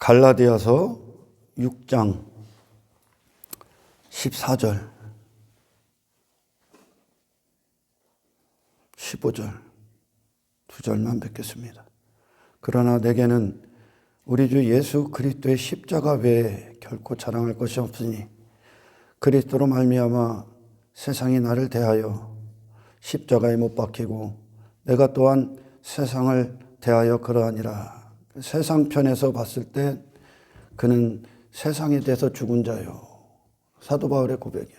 갈라디아서 6장 14절 15절 두 절만 뵙겠습니다. 그러나 내게는 우리 주 예수 그리스도의 십자가 외에 결코 자랑할 것이 없으니 그리스도로 말미암아 세상이 나를 대하여 십자가에 못 박히고 내가 또한 세상을 대하여 그러하니라. 세상 편에서 봤을 때 그는 세상에 대해서 죽은 자요. 사도 바울의 고백이야.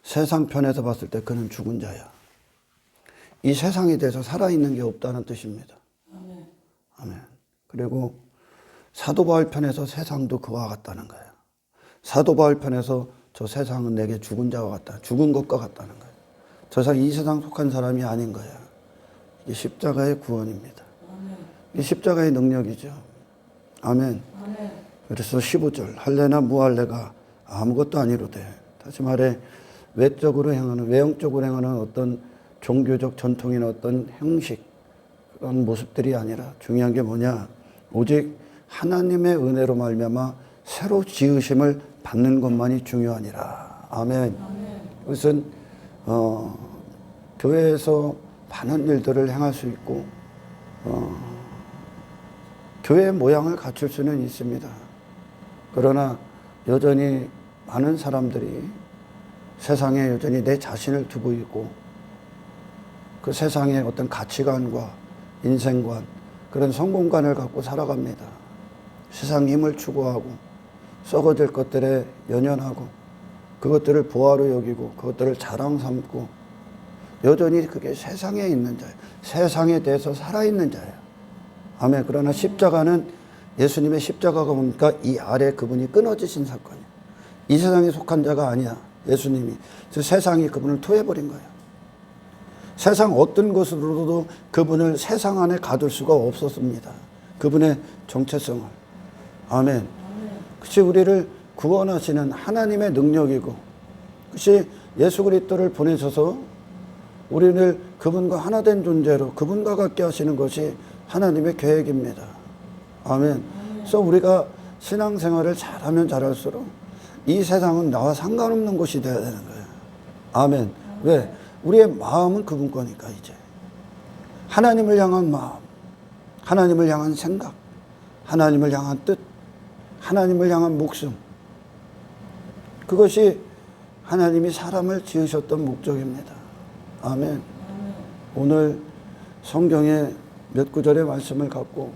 세상 편에서 봤을 때 그는 죽은 자야. 이 세상에 대해서 살아있는 게 없다는 뜻입니다. 아멘. 아멘. 그리고 사도 바울 편에서 세상도 그와 같다는 거야. 사도 바울 편에서 저 세상은 내게 죽은 자와 같다. 죽은 것과 같다는 거야. 저 세상 이 세상 속한 사람이 아닌 거야. 이게 십자가의 구원입니다. 이 십자가의 능력이죠. 아멘. 아멘. 그래서 15절 할례나 무할례가 아무것도 아니로되, 다시 말해 외적으로 행하는, 외형적으로 행하는 어떤 종교적 전통이나 어떤 형식, 그런 모습들이 아니라 중요한 게 뭐냐, 오직 하나님의 은혜로 말미암아 새로 지으심을 받는 것만이 중요하니라. 아멘. 그것은 교회에서 많은 일들을 행할 수 있고 교회의 모양을 갖출 수는 있습니다. 그러나 여전히 많은 사람들이 세상에 여전히 내 자신을 두고 있고 그 세상의 어떤 가치관과 인생관, 그런 성공관을 갖고 살아갑니다. 세상 힘을 추구하고 썩어질 것들에 연연하고 그것들을 보화로 여기고 그것들을 자랑 삼고 여전히 그게 세상에 있는 자예요. 세상에 대해서 살아있는 자예요. 아멘. 그러나 십자가는, 예수님의 십자가가 뭡니까? 이 아래 그분이 끊어지신 사건이에요. 이 세상에 속한 자가 아니야. 예수님이. 그래서 세상이 그분을 토해버린 거예요. 세상 어떤 것으로도 그분을 세상 안에 가둘 수가 없었습니다. 그분의 정체성을. 아멘. 그것이 우리를 구원하시는 하나님의 능력이고, 그것이 예수 그리스도를 보내셔서 우리를 그분과 하나 된 존재로 그분과 같게 하시는 것이 하나님의 계획입니다. 아멘. 그래서 우리가 신앙생활을 잘하면 잘할수록 이 세상은 나와 상관없는 곳이 되어야 되는 거예요. 아멘. 왜? 우리의 마음은 그분 거니까 이제. 하나님을 향한 마음, 하나님을 향한 생각, 하나님을 향한 뜻, 하나님을 향한 목숨. 그것이 하나님이 사람을 지으셨던 목적입니다. 아멘. 오늘 성경의 몇 구절의 말씀을 갖고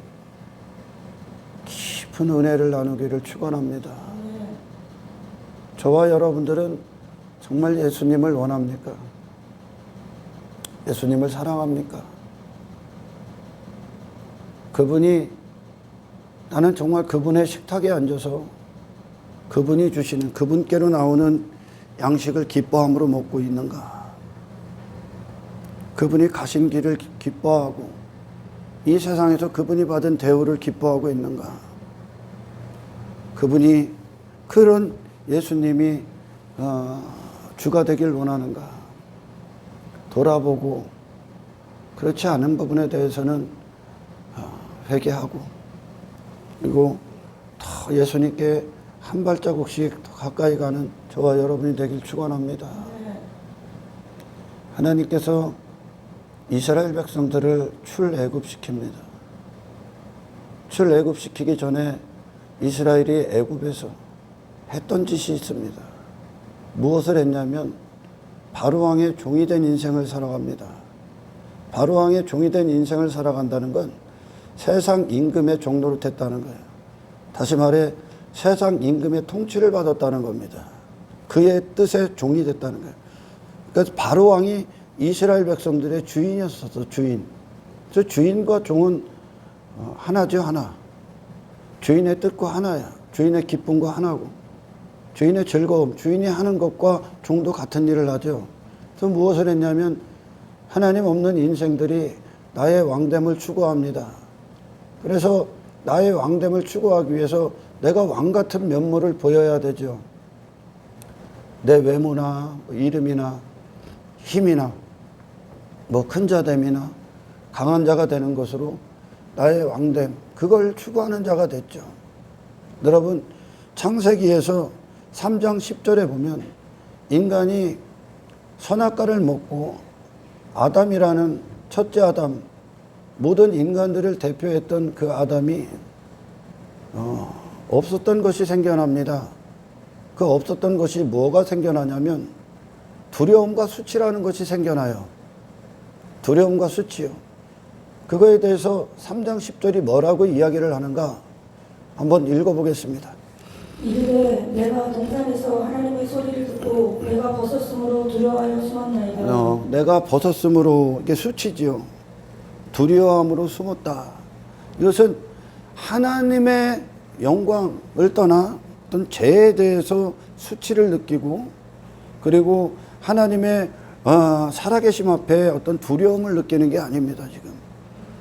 깊은 은혜를 나누기를 축원합니다. 저와 여러분들은 정말 예수님을 원합니까? 예수님을 사랑합니까? 그분이, 나는 정말 그분의 식탁에 앉아서 그분이 주시는, 그분께로 나오는 양식을 기뻐함으로 먹고 있는가? 그분이 가신 길을 기뻐하고 이 세상에서 그분이 받은 대우를 기뻐하고 있는가? 그분이, 그런 예수님이 주가 되길 원하는가? 돌아보고 그렇지 않은 부분에 대해서는 회개하고, 그리고 더 예수님께 한 발자국씩 더 가까이 가는 저와 여러분이 되길 축원합니다. 하나님께서 이스라엘 백성들을 출애굽시킵니다. 출애굽시키기 전에 이스라엘이 애굽에서 했던 짓이 있습니다. 무엇을 했냐면 바로왕의 종이 된 인생을 살아갑니다. 바로왕의 종이 된 인생을 살아간다는 건 세상 임금의 종노릇 했다는 거예요. 다시 말해 세상 임금의 통치를 받았다는 겁니다. 그의 뜻의 종이 됐다는 거예요. 그래서 바로왕이 이스라엘 백성들의 주인이었어. 주인. 그래서 주인과 종은 하나죠. 하나. 주인의 뜻과 하나야. 주인의 기쁨과 하나고, 주인의 즐거움, 주인이 하는 것과 종도 같은 일을 하죠. 그래서 무엇을 했냐면 하나님 없는 인생들이 나의 왕됨을 추구합니다. 그래서 나의 왕됨을 추구하기 위해서 내가 왕 같은 면모를 보여야 되죠. 내 외모나 이름이나 힘이나 큰 자됨이나 강한 자가 되는 것으로 나의 왕됨, 그걸 추구하는 자가 됐죠. 여러분, 창세기에서 3장 10절에 보면 인간이 선악과를 먹고 아담이라는 첫째 아담, 모든 인간들을 대표했던 그 아담이 없었던 것이 생겨납니다. 그 없었던 것이 뭐가 생겨나냐면 두려움과 수치라는 것이 생겨나요. 두려움과 수치요. 그거에 대해서 3장 10절이 뭐라고 이야기를 하는가 한번 읽어보겠습니다. 이르되 내가 동산에서 하나님의 소리를 듣고 내가 벗었으므로 두려워하여 숨었나이다. 내가 벗었으므로, 이게 수치지요. 두려움으로 숨었다. 이것은 하나님의 영광을 떠나 어떤 죄에 대해서 수치를 느끼고, 그리고 하나님의 살아계심 앞에 어떤 두려움을 느끼는 게 아닙니다, 지금.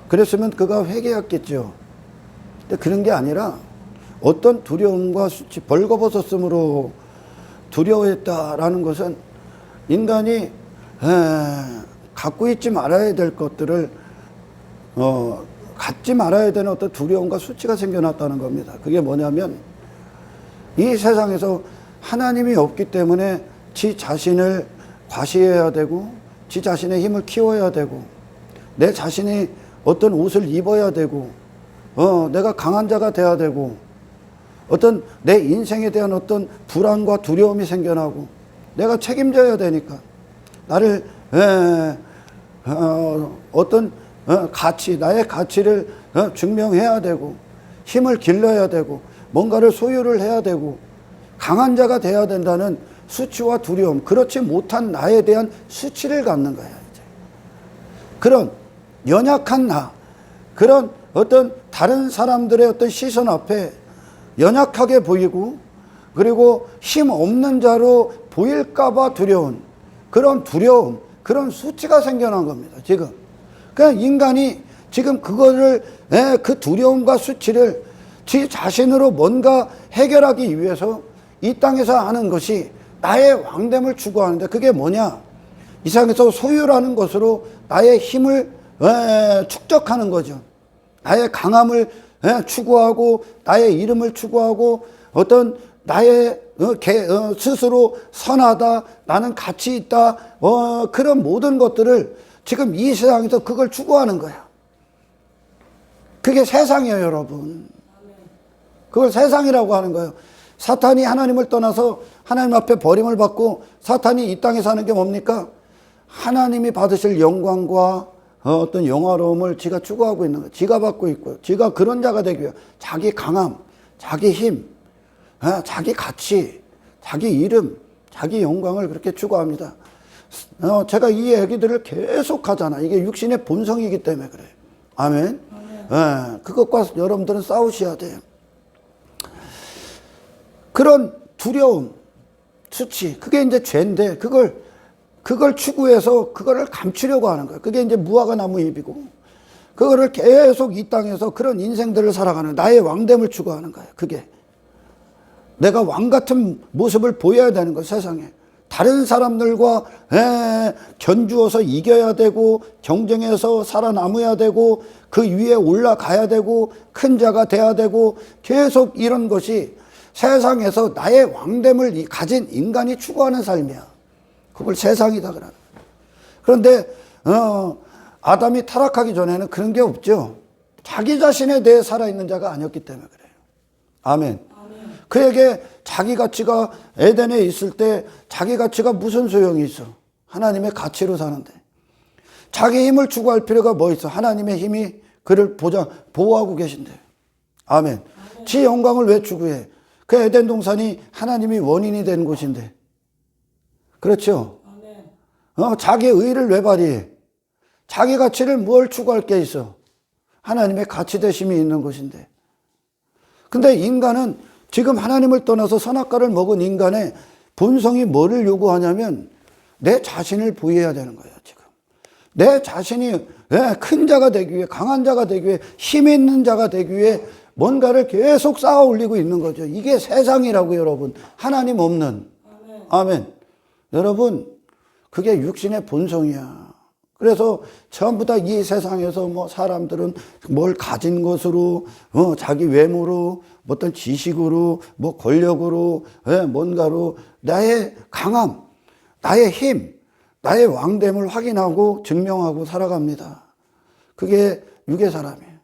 그랬으면 그가 회개했겠죠. 근데 그런 게 아니라 어떤 두려움과 수치, 벌거벗었으므로 두려워했다라는 것은 인간이 갖고 있지 말아야 될 것들을 갖지 말아야 되는 어떤 두려움과 수치가 생겨났다는 겁니다. 그게 뭐냐면 이 세상에서 하나님이 없기 때문에 지 자신을 과시해야 되고, 지 자신의 힘을 키워야 되고, 내 자신이 어떤 옷을 입어야 되고, 내가 강한 자가 돼야 되고, 어떤 내 인생에 대한 어떤 불안과 두려움이 생겨나고, 내가 책임져야 되니까 나를 어떤 가치, 나의 가치를 증명해야 되고, 힘을 길러야 되고, 뭔가를 소유를 해야 되고, 강한 자가 돼야 된다는 수치와 두려움, 그렇지 못한 나에 대한 수치를 갖는 거야, 이제. 그런 연약한 나, 그런 어떤 다른 사람들의 어떤 시선 앞에 연약하게 보이고, 그리고 힘 없는 자로 보일까봐 두려운 그런 두려움, 그런 수치가 생겨난 겁니다, 지금. 그러니까 인간이 지금 그거를, 그 두려움과 수치를 지 자신으로 뭔가 해결하기 위해서 이 땅에서 하는 것이 나의 왕됨을 추구하는데, 그게 뭐냐? 이 세상에서 소유라는 것으로 나의 힘을 축적하는 거죠. 나의 강함을 추구하고, 나의 이름을 추구하고, 어떤 나의 스스로 선하다, 나는 가치 있다, 그런 모든 것들을 지금 이 세상에서 그걸 추구하는 거야. 그게 세상이에요, 여러분. 그걸 세상이라고 하는 거예요. 사탄이 하나님을 떠나서 하나님 앞에 버림을 받고 사탄이 이 땅에 사는 게 뭡니까? 하나님이 받으실 영광과 어떤 영화로움을 지가 추구하고 있는 거예요. 지가 받고 있고요. 지가 그런 자가 되기 위해 자기 강함, 자기 힘, 자기 가치, 자기 이름, 자기 영광을 그렇게 추구합니다. 제가 이 얘기들을 계속 하잖아. 이게 육신의 본성이기 때문에 그래요. 아멘. 그것과 여러분들은 싸우셔야 돼요. 그런 두려움, 수치, 그게 이제 죄인데, 그걸 추구해서 그거를 감추려고 하는 거예요. 그게 이제 무화과 나무 잎이고, 그거를 계속 이 땅에서 그런 인생들을 살아가는, 나의 왕됨을 추구하는 거예요. 그게. 내가 왕 같은 모습을 보여야 되는 거예요, 세상에. 다른 사람들과 견주어서 이겨야 되고, 경쟁해서 살아남아야 되고, 그 위에 올라가야 되고, 큰 자가 돼야 되고, 계속 이런 것이 세상에서 나의 왕됨을 가진 인간이 추구하는 삶이야. 그걸 세상이다 그러는. 그런데 아담이 타락하기 전에는 그런 게 없죠. 자기 자신에 대해 살아있는 자가 아니었기 때문에 그래요. 아멘. 그에게 자기 가치가 에덴에 있을 때 자기 가치가 무슨 소용이 있어? 하나님의 가치로 사는데. 자기 힘을 추구할 필요가 뭐 있어? 하나님의 힘이 그를 보호하고 계신데. 아멘. 지 영광을 왜 추구해? 그 에덴 동산이 하나님이 원인이 된 곳인데. 그렇죠? 자기 의를 왜 발휘해? 자기 가치를 뭘 추구할 게 있어? 하나님의 가치 대심이 있는 곳인데. 근데 인간은 지금 하나님을 떠나서 선악과를 먹은 인간의 본성이 뭐를 요구하냐면 내 자신을 보여야 되는 거예요, 지금. 내 자신이 큰 자가 되기 위해, 강한 자가 되기 위해, 힘 있는 자가 되기 위해 뭔가를 계속 쌓아 올리고 있는 거죠. 이게 세상이라고, 여러분. 하나님 없는. 아멘. 여러분, 그게 육신의 본성이야. 그래서 전부 다 이 세상에서 뭐 사람들은 뭘 가진 것으로, 자기 외모로, 어떤 지식으로, 뭐 권력으로, 뭔가로 나의 강함, 나의 힘, 나의 왕됨을 확인하고 증명하고 살아갑니다. 그게 육의 사람이에요.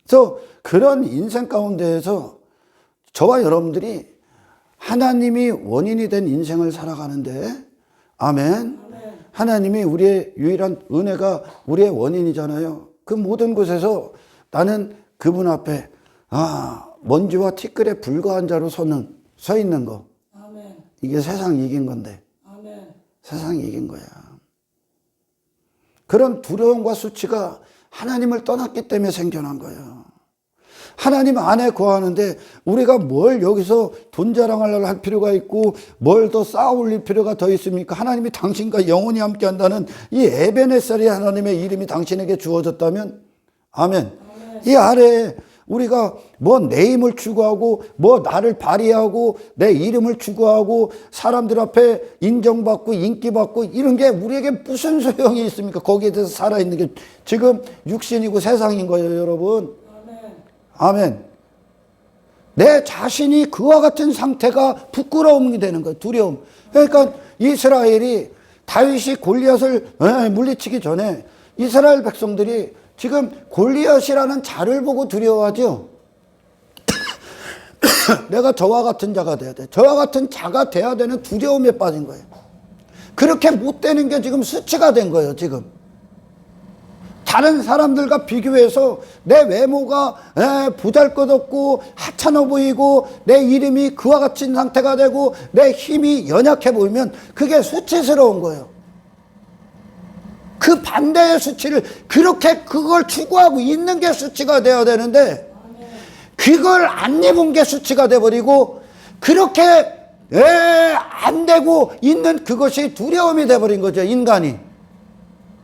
그래서 그런 인생 가운데에서 저와 여러분들이 하나님이 원인이 된 인생을 살아가는데, 아멘. 하나님이 우리의 유일한 은혜가 우리의 원인이잖아요. 그 모든 곳에서 나는 그분 앞에 먼지와 티끌에 불과한 자로 서 있는 거. 아멘. 이게 세상이 이긴 건데. 아멘. 세상이 이긴 거야. 그런 두려움과 수치가 하나님을 떠났기 때문에 생겨난 거예요. 하나님 안에 거하는데 우리가 뭘 여기서 돈 자랑을 할 필요가 있고 뭘 더 쌓아 올릴 필요가 더 있습니까? 하나님이 당신과 영원히 함께 한다는 이 에베네셀의 하나님의 이름이 당신에게 주어졌다면, 아멘. 이 아래에 우리가 뭐 내 힘을 추구하고 뭐 나를 발휘하고 내 이름을 추구하고 사람들 앞에 인정받고 인기받고 이런 게 우리에게 무슨 소용이 있습니까? 거기에 대해서 살아있는 게 지금 육신이고 세상인 거예요, 여러분. 아멘. 내 자신이 그와 같은 상태가 부끄러움이 되는 거예요. 두려움. 그러니까 이스라엘이 다윗이 골리앗을 물리치기 전에 이스라엘 백성들이 지금 골리앗이라는 자를 보고 두려워하죠. 내가 저와 같은 자가 돼야 돼. 저와 같은 자가 돼야 되는 두려움에 빠진 거예요. 그렇게 못 되는 게 지금 수치가 된 거예요, 지금. 다른 사람들과 비교해서 내 외모가 보잘것없고 하찮아 보이고 내 이름이 그와 같은 상태가 되고 내 힘이 연약해 보이면 그게 수치스러운 거예요. 그 반대의 수치를 그렇게 그걸 추구하고 있는 게 수치가 되어야 되는데 그걸 안 입은 게 수치가 돼버리고 그렇게 안 되고 있는 그것이 두려움이 돼버린 거죠, 인간이.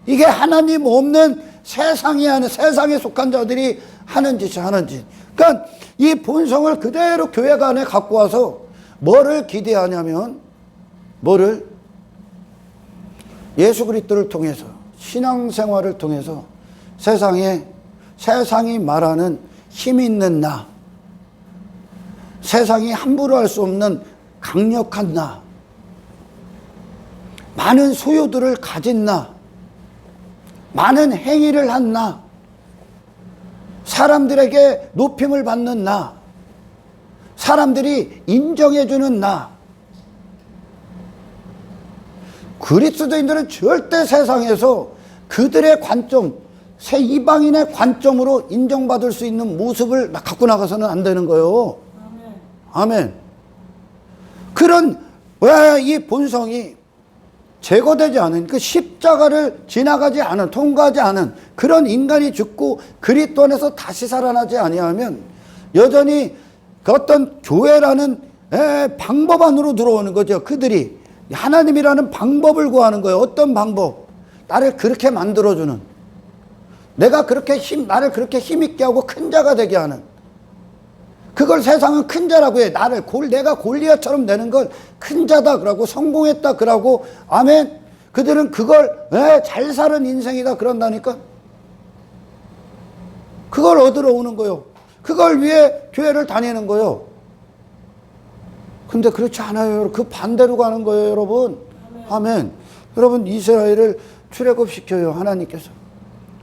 이게 하나님 없는 세상에 속한 자들이 하는 짓이 하는 짓. 그러니까 이 본성을 그대로 교회가 안에 갖고 와서 뭐를 기대하냐면, 뭐를? 예수 그리스도를 통해서, 신앙생활을 통해서 세상이 말하는 힘 있는 나, 세상이 함부로 할 수 없는 강력한 나, 많은 소유들을 가진 나, 많은 행위를 한 나, 사람들에게 높임을 받는 나, 사람들이 인정해주는 나. 그리스도인들은 절대 세상에서 그들의 관점, 새 이방인의 관점으로 인정받을 수 있는 모습을 갖고 나가서는 안 되는 거예요. 아멘. 그런 왜 이 본성이 제거되지 않은 그 십자가를 지나가지 않은, 통과하지 않은 그런 인간이 죽고 그리스도 안에서 다시 살아나지 아니하면 여전히 그 어떤 교회라는 방법 안으로 들어오는 거죠. 그들이 하나님이라는 방법을 구하는 거예요. 어떤 방법? 나를 그렇게 만들어주는, 나를 그렇게 힘있게 하고 큰 자가 되게 하는, 그걸 세상은 큰 자라고 해. 내가 골리앗처럼 되는 걸 큰 자다 그러고 성공했다 그러고, 아멘. 그들은 그걸 잘 사는 인생이다 그런다니까. 그걸 얻으러 오는 거요. 그걸 위해 교회를 다니는 거요. 근데 그렇지 않아요. 그 반대로 가는 거예요, 여러분. 아멘. 여러분, 이스라엘을 출애굽시켜요, 하나님께서.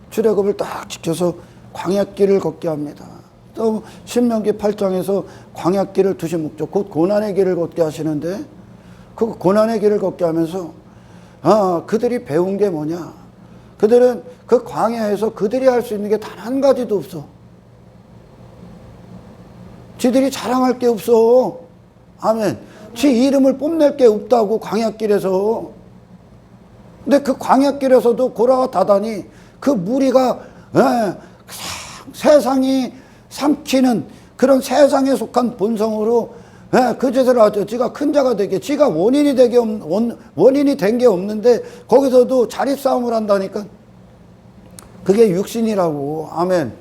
출애굽을 딱 지켜서 광야길을 걷게 합니다. 또 신명기 8장에서 광야길을 두신 목적, 곧 고난의 길을 걷게 하시는데, 그 고난의 길을 걷게 하면서 그들이 배운 게 뭐냐? 그들은 그 광야에서 그들이 할 수 있는 게 단 한 가지도 없어. 지들이 자랑할 게 없어. 아멘. 지 이름을 뽐낼 게 없다고, 광야길에서. 근데 그 광야길에서도 고라와 다단이 그 무리가 세상이 삼키는 그런 세상에 속한 본성으로 그 짓을 하죠. 지가 큰 자가 되게, 지가 원인이 된 게 없는데 거기서도 자립싸움을 한다니까. 그게 육신이라고. 아멘.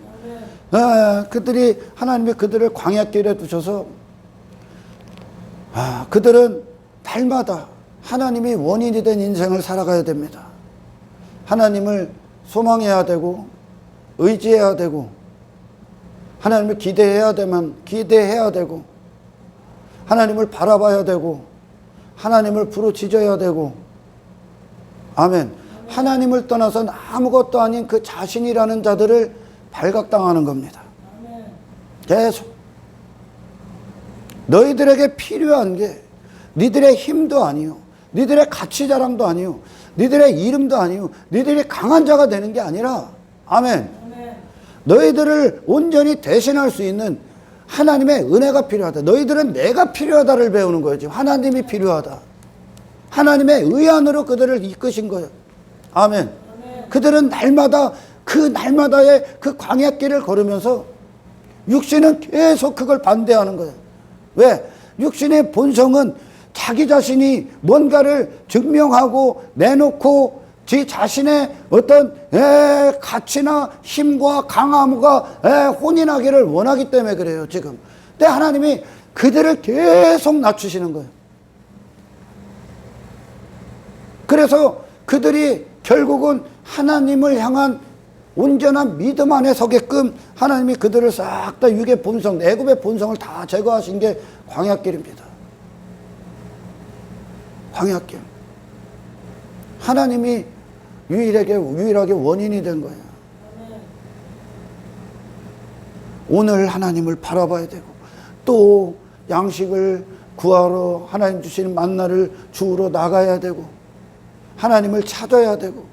그들이, 하나님이 그들을 광야길에 두셔서 그들은 날마다 하나님이 원인이 된 인생을 살아가야 됩니다. 하나님을 소망해야 되고 의지해야 되고 하나님을 기대해야 되고 하나님을 바라봐야 되고 하나님을 부르짖어야 되고 아멘. 하나님을 떠나서는 아무것도 아닌 그 자신이라는 자들을 발각당하는 겁니다. 계속 너희들에게 필요한 게 니들의 힘도 아니요 니들의 가치 자랑도 아니요 니들의 이름도 아니요 니들이 강한 자가 되는 게 아니라 아멘. 너희들을 온전히 대신할 수 있는 하나님의 은혜가 필요하다. 너희들은 내가 필요하다를 배우는 거예요. 지금 하나님이 필요하다. 하나님의 의 안으로 그들을 이끄신 거예요. 아멘. 그들은 날마다 그 날마다의 그 광야길을 걸으면서 육신은 계속 그걸 반대하는 거예요. 왜? 육신의 본성은 자기 자신이 뭔가를 증명하고 내놓고 지 자신의 어떤 가치나 힘과 강함과 혼인하기를 원하기 때문에 그래요. 지금. 근데 하나님이 그들을 계속 낮추시는 거예요. 그래서 그들이 결국은 하나님을 향한 온전한 믿음 안에 서게끔 하나님이 그들을 싹 다 육의 본성, 애굽의 본성을 다 제거하신 게 광야길입니다. 광야길. 하나님이 유일하게 원인이 된 거예요. 오늘 하나님을 바라봐야 되고 또 양식을 구하러 하나님 주시는 만나를 주우러 나가야 되고 하나님을 찾아야 되고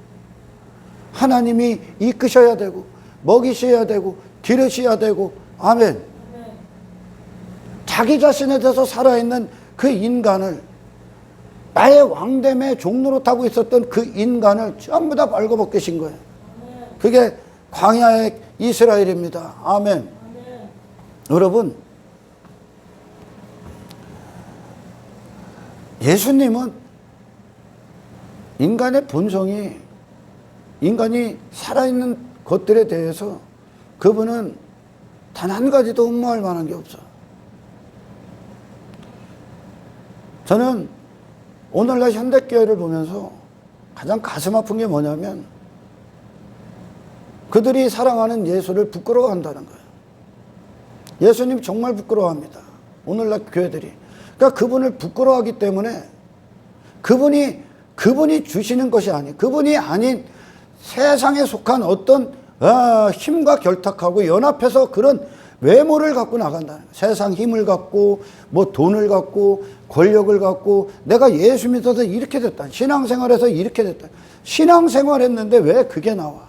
하나님이 이끄셔야 되고 먹이셔야 되고 기르셔야 되고 아멘. 자기 자신에 대해서 살아있는 그 인간을 나의 왕됨의 종로로 타고 있었던 그 인간을 전부 다 벌거벗기신 거예요. 그게 광야의 이스라엘입니다. 아멘. 여러분, 예수님은 인간의 본성이 인간이 살아있는 것들에 대해서 그분은 단 한 가지도 흠모할 만한 게 없어요. 저는 오늘날 현대교회를 보면서 가장 가슴 아픈 게 뭐냐면 그들이 사랑하는 예수를 부끄러워한다는 거예요. 예수님 정말 부끄러워합니다. 오늘날 교회들이. 그러니까 그분을 부끄러워하기 때문에 그분이 주시는 것이 아닌 그분이 아닌 세상에 속한 어떤 힘과 결탁하고 연합해서 그런 외모를 갖고 나간다는 거예요. 세상 힘을 갖고 뭐 돈을 갖고 권력을 갖고 내가 예수 믿어서 이렇게 됐다. 신앙생활에서 이렇게 됐다. 신앙생활했는데 왜 그게 나와?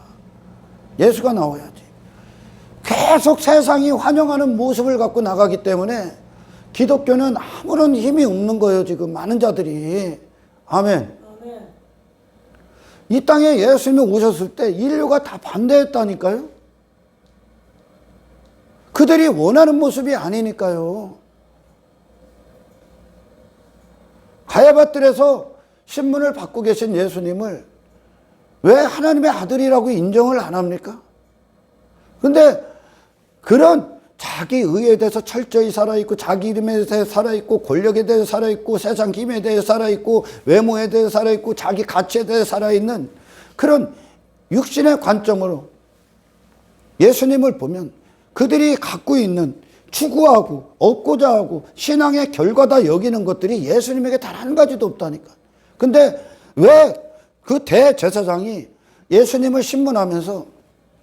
예수가 나와야지. 계속 세상이 환영하는 모습을 갖고 나가기 때문에 기독교는 아무런 힘이 없는 거예요. 지금 많은 자들이. 아멘. 이 땅에 예수님이 오셨을 때 인류가 다 반대했다니까요. 그들이 원하는 모습이 아니니까요. 가야바뜰에서 신문을 받고 계신 예수님을 왜 하나님의 아들이라고 인정을 안 합니까? 근데 그런 자기 의에 대해서 철저히 살아있고 자기 이름에 대해서 살아있고 권력에 대해서 살아있고 세상 힘에 대해서 살아있고 외모에 대해서 살아있고 자기 가치에 대해서 살아있는 그런 육신의 관점으로 예수님을 보면 그들이 갖고 있는 추구하고 얻고자 하고 신앙의 결과다 여기는 것들이 예수님에게 단 한 가지도 없다니까. 근데 왜 그 대제사장이 예수님을 신문하면서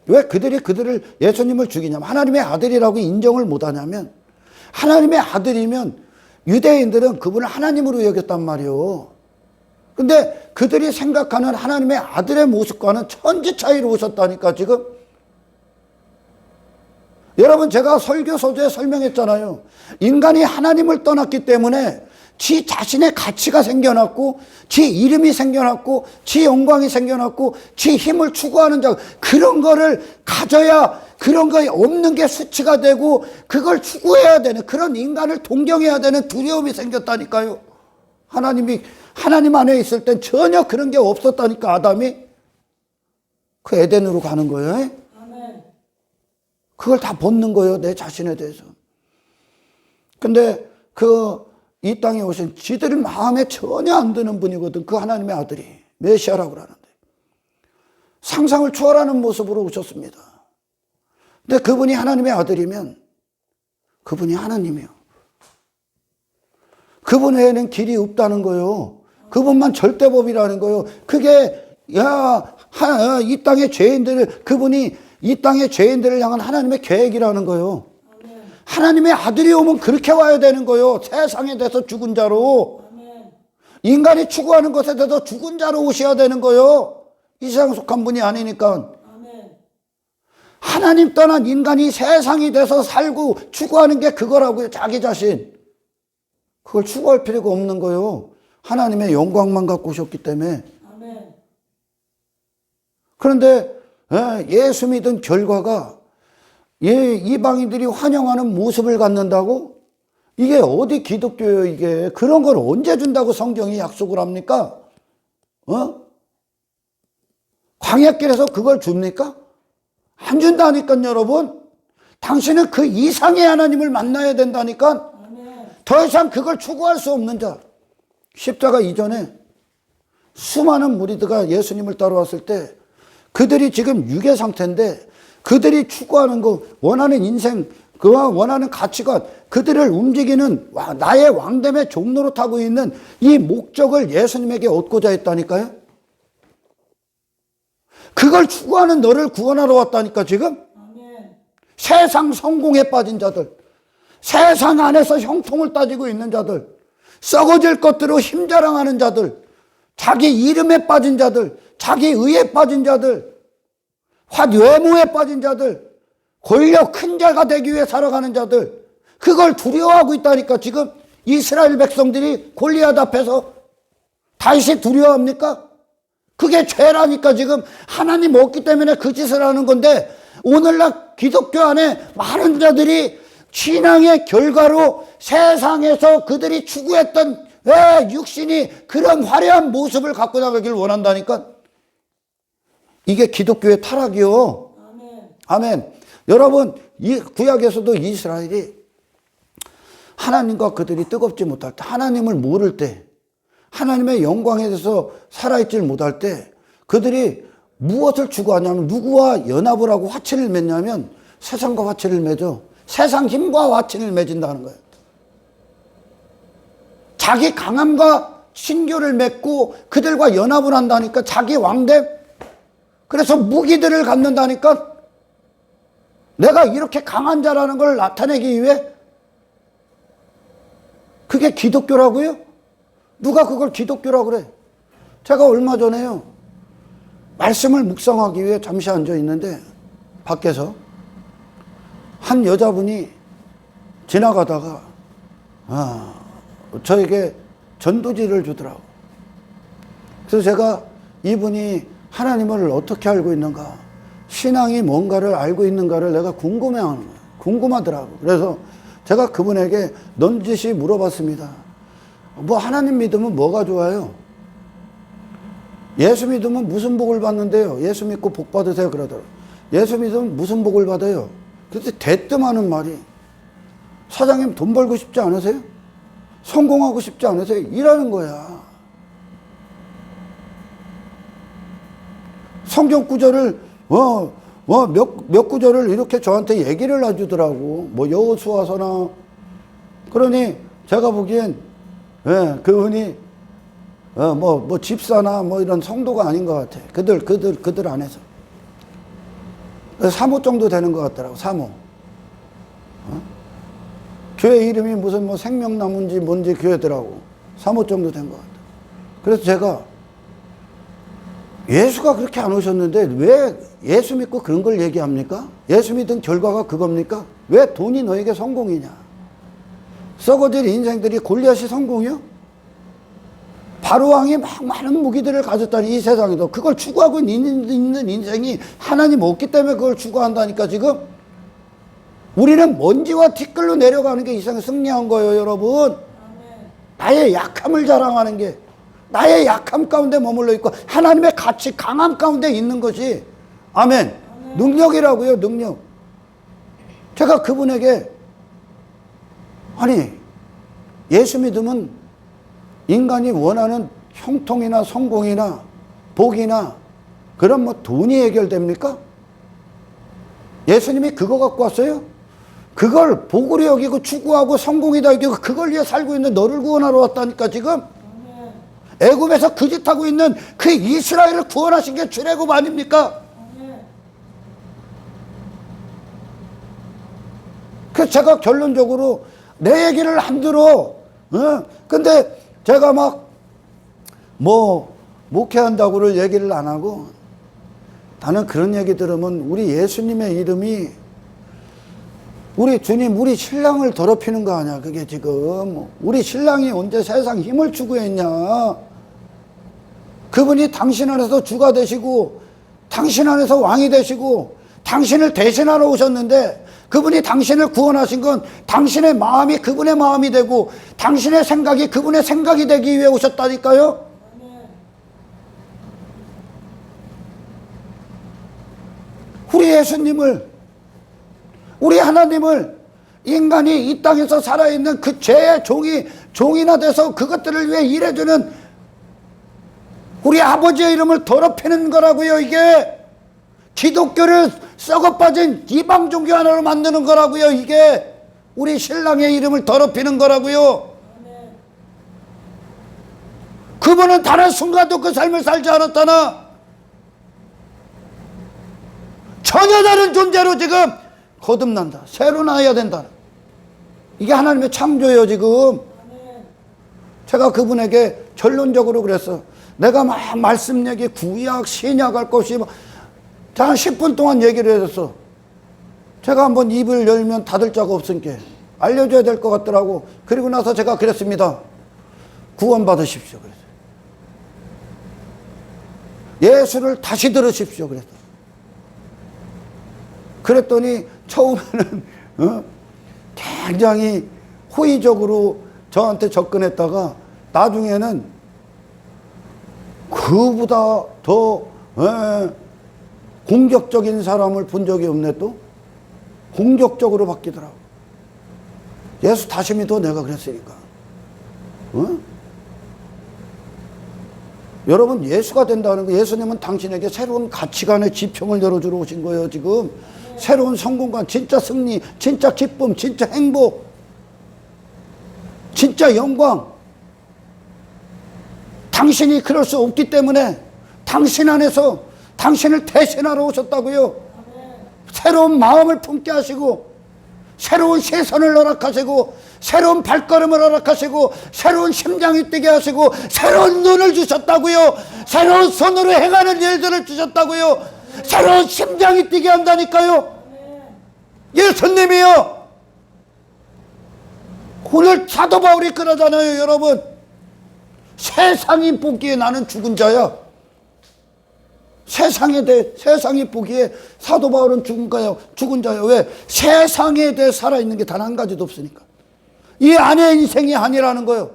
왜 그들을 예수님을 죽이냐면 하나님의 아들이라고 인정을 못하냐면 하나님의 아들이면 유대인들은 그분을 하나님으로 여겼단 말이에요. 근데 그들이 생각하는 하나님의 아들의 모습과는 천지 차이로 오셨다니까 지금. 여러분 제가 설교 소재에 설명했잖아요. 인간이 하나님을 떠났기 때문에 지 자신의 가치가 생겨났고 지 이름이 생겨났고 지 영광이 생겨났고 지 힘을 추구하는 자 그런 거를 가져야 그런 거 없는 게 수치가 되고 그걸 추구해야 되는 그런 인간을 동경해야 되는 두려움이 생겼다니까요. 하나님 안에 있을 땐 전혀 그런 게 없었다니까. 아담이 그 에덴으로 가는 거예요. 그걸 다 벗는 거예요. 내 자신에 대해서. 근데 이 땅에 오신 지들 마음에 전혀 안 드는 분이거든. 그 하나님의 아들이 메시아라고 그러는데. 상상을 초월하는 모습으로 오셨습니다. 근데 그분이 하나님의 아들이면 그분이 하나님이요. 그분 외에는 길이 없다는 거요. 그분만 절대법이라는 거요. 그게 이 땅의 죄인들을, 그분이 이 땅의 죄인들을 향한 하나님의 계획이라는 거요. 하나님의 아들이 오면 그렇게 와야 되는 거요. 세상에 대해서 죽은 자로, 인간이 추구하는 것에 대해서 죽은 자로 오셔야 되는 거요. 이 세상 속한 분이 아니니까. 하나님 떠난 인간이 세상이 돼서 살고 추구하는 게 그거라고요. 자기 자신. 그걸 추구할 필요가 없는 거요. 하나님의 영광만 갖고 오셨기 때문에. 그런데 예수 믿은 결과가 이방인들이 환영하는 모습을 갖는다고? 이게 어디 기독교예요, 이게? 그런 걸 언제 준다고 성경이 약속을 합니까? 광야길에서 그걸 줍니까? 안 준다니까, 여러분. 당신은 그 이상의 하나님을 만나야 된다니까. 더 이상 그걸 추구할 수 없는 자. 십자가 이전에 수많은 무리들가 예수님을 따라왔을 때 그들이 지금 유괴 상태인데 그들이 추구하는 거, 원하는 인생, 그와 원하는 가치관, 그들을 움직이는 나의 왕됨의 종로로 타고 있는 이 목적을 예수님에게 얻고자 했다니까요. 그걸 추구하는 너를 구원하러 왔다니까 지금. 세상 성공에 빠진 자들, 세상 안에서 형통을 따지고 있는 자들, 썩어질 것들로 힘자랑하는 자들, 자기 이름에 빠진 자들, 자기 의에 빠진 자들, 외모에 빠진 자들, 권력 큰 자가 되기 위해 살아가는 자들, 그걸 두려워하고 있다니까. 지금 이스라엘 백성들이 골리앗 앞에서 다윗이 두려워합니까? 그게 죄라니까. 지금 하나님 없기 때문에 그 짓을 하는 건데, 오늘날 기독교 안에 많은 자들이 신앙의 결과로 세상에서 그들이 추구했던 육신이 그런 화려한 모습을 갖고 나가길 원한다니까. 이게 기독교의 타락이요. 아멘. 여러분, 이 구약에서도 이스라엘이 하나님과 그들이 뜨겁지 못할 때, 하나님을 모를 때, 하나님의 영광에 대해서 살아있질 못할 때 그들이 무엇을 추구하냐면, 누구와 연합을 하고 화친을 맺냐면 세상과 화친을 맺어. 세상 힘과 화친을 맺은다는 거예요. 자기 강함과 신교를 맺고 그들과 연합을 한다니까. 자기 왕됨. 그래서 무기들을 갖는다니까. 내가 이렇게 강한 자라는 걸 나타내기 위해. 그게 기독교라고요? 누가 그걸 기독교라고 그래? 제가 얼마 전에요, 말씀을 묵상하기 위해 잠시 앉아 있는데 밖에서 한 여자분이 지나가다가 저에게 전도지를 주더라고. 그래서 제가 이분이 하나님을 어떻게 알고 있는가, 신앙이 뭔가를 알고 있는가를 내가 궁금해하는 거예요. 궁금하더라고. 그래서 제가 그분에게 넌지시 물어봤습니다. 뭐 하나님 믿으면 뭐가 좋아요? 예수 믿으면 무슨 복을 받는데요? 예수 믿고 복 받으세요 그러더라고요. 예수 믿으면 무슨 복을 받아요? 그때 대뜸 하는 말이, 사장님 돈 벌고 싶지 않으세요? 성공하고 싶지 않으세요? 이라는 거야. 성경 구절을 몇 구절을 이렇게 저한테 얘기를 해주더라고. 뭐 여호수아서나. 그러니 제가 보기엔 그분이 뭐 집사나 뭐 이런 성도가 아닌 것 같아. 그들 안에서 사모 정도 되는 것 같더라고. 사모. 교회 이름이 무슨 뭐 생명나무인지 뭔지 교회더라고. 사모 정도 된 것 같아. 그래서 제가, 예수가 그렇게 안 오셨는데 왜 예수 믿고 그런 걸 얘기합니까? 예수 믿은 결과가 그겁니까? 왜 돈이 너에게 성공이냐? 썩어질 인생들이 골리앗이 성공이요? 바로왕이 막 많은 무기들을 가졌다니, 이 세상에도. 그걸 추구하고 있는 인생이 하나님 없기 때문에 그걸 추구한다니까. 지금 우리는 먼지와 티끌로 내려가는 게 이 세상에 승리한 거예요, 여러분. 나의 약함을 자랑하는 게, 나의 약함 가운데 머물러 있고 하나님의 가치, 강함 가운데 있는 것이, 아멘, 능력이라고요. 능력. 제가 그분에게, 아니, 예수 믿으면 인간이 원하는 형통이나 성공이나 복이나 그럼 뭐 돈이 해결됩니까? 예수님이 그거 갖고 왔어요? 그걸 복으로 여기고 추구하고 성공이다 여기고 그걸 위해 살고 있는 너를 구원하러 왔다니까 지금. 애굽에서 그 짓 하고 있는 그 이스라엘을 구원하신 게 출애굽 아닙니까? 그래서 제가 결론적으로 내 얘기를 안 들어. 근데 제가 막 뭐 목회한다고를 얘기를 안 하고, 나는 그런 얘기 들으면 우리 예수님의 이름이 우리 주님 우리 신랑을 더럽히는 거 아니야. 그게 지금 우리 신랑이 언제 세상 힘을 추구했냐. 그분이 당신 안에서 주가 되시고 당신 안에서 왕이 되시고 당신을 대신하러 오셨는데, 그분이 당신을 구원하신 건 당신의 마음이 그분의 마음이 되고 당신의 생각이 그분의 생각이 되기 위해 오셨다니까요. 우리 예수님을, 우리 하나님을, 인간이 이 땅에서 살아있는 그 죄의 종이나 돼서 그것들을 위해 일해주는 우리 아버지의 이름을 더럽히는 거라고요. 이게 기독교를 썩어빠진 이방 종교 하나로 만드는 거라고요. 이게 우리 신랑의 이름을 더럽히는 거라고요. 그분은 단 한 순간도 그 삶을 살지 않았다나 전혀 다른 존재로 지금 거듭난다. 새로 나야 된다. 이게 하나님의 창조예요 지금. 제가 그분에게 결론적으로 그랬어. 내가 막 말씀 얘기 구약 신약 할 것이 한 10분 동안 얘기를 해줬어. 제가 한번 입을 열면 닫을 자가 없으니까 알려줘야 될 것 같더라고. 그리고 나서 제가 그랬습니다. 구원 받으십시오 그랬어요. 예수를 다시 들으십시오 그랬어요. 그랬더니 처음에는 굉장히 호의적으로 저한테 접근했다가 나중에는 그보다 더 공격적인 사람을 본 적이 없네. 또 공격적으로 바뀌더라고. 예수 다시 믿어 내가 그랬으니까. 여러분 예수가 된다는 거, 예수님은 당신에게 새로운 가치관의 지평을 열어주러 오신 거예요 지금. 새로운 성공관, 진짜 승리, 진짜 기쁨, 진짜 행복, 진짜 영광. 당신이 그럴 수 없기 때문에 당신 안에서 당신을 대신하러 오셨다고요. 새로운 마음을 품게 하시고 새로운 시선을 허락하시고 새로운 발걸음을 허락하시고 새로운 심장이 뛰게 하시고 새로운 눈을 주셨다고요. 새로운 손으로 행하는 일들을 주셨다고요. 새로운 심장이 뛰게 한다니까요. 예수님이요. 오늘 사도 바울이 그러잖아요 여러분. 세상이 보기에 나는 죽은 자야. 세상이 보기에 사도 바울은 죽은 자야. 왜? 세상에 대해 살아있는 게 단 한 가지도 없으니까. 이 안에 인생이 아니라는 거예요.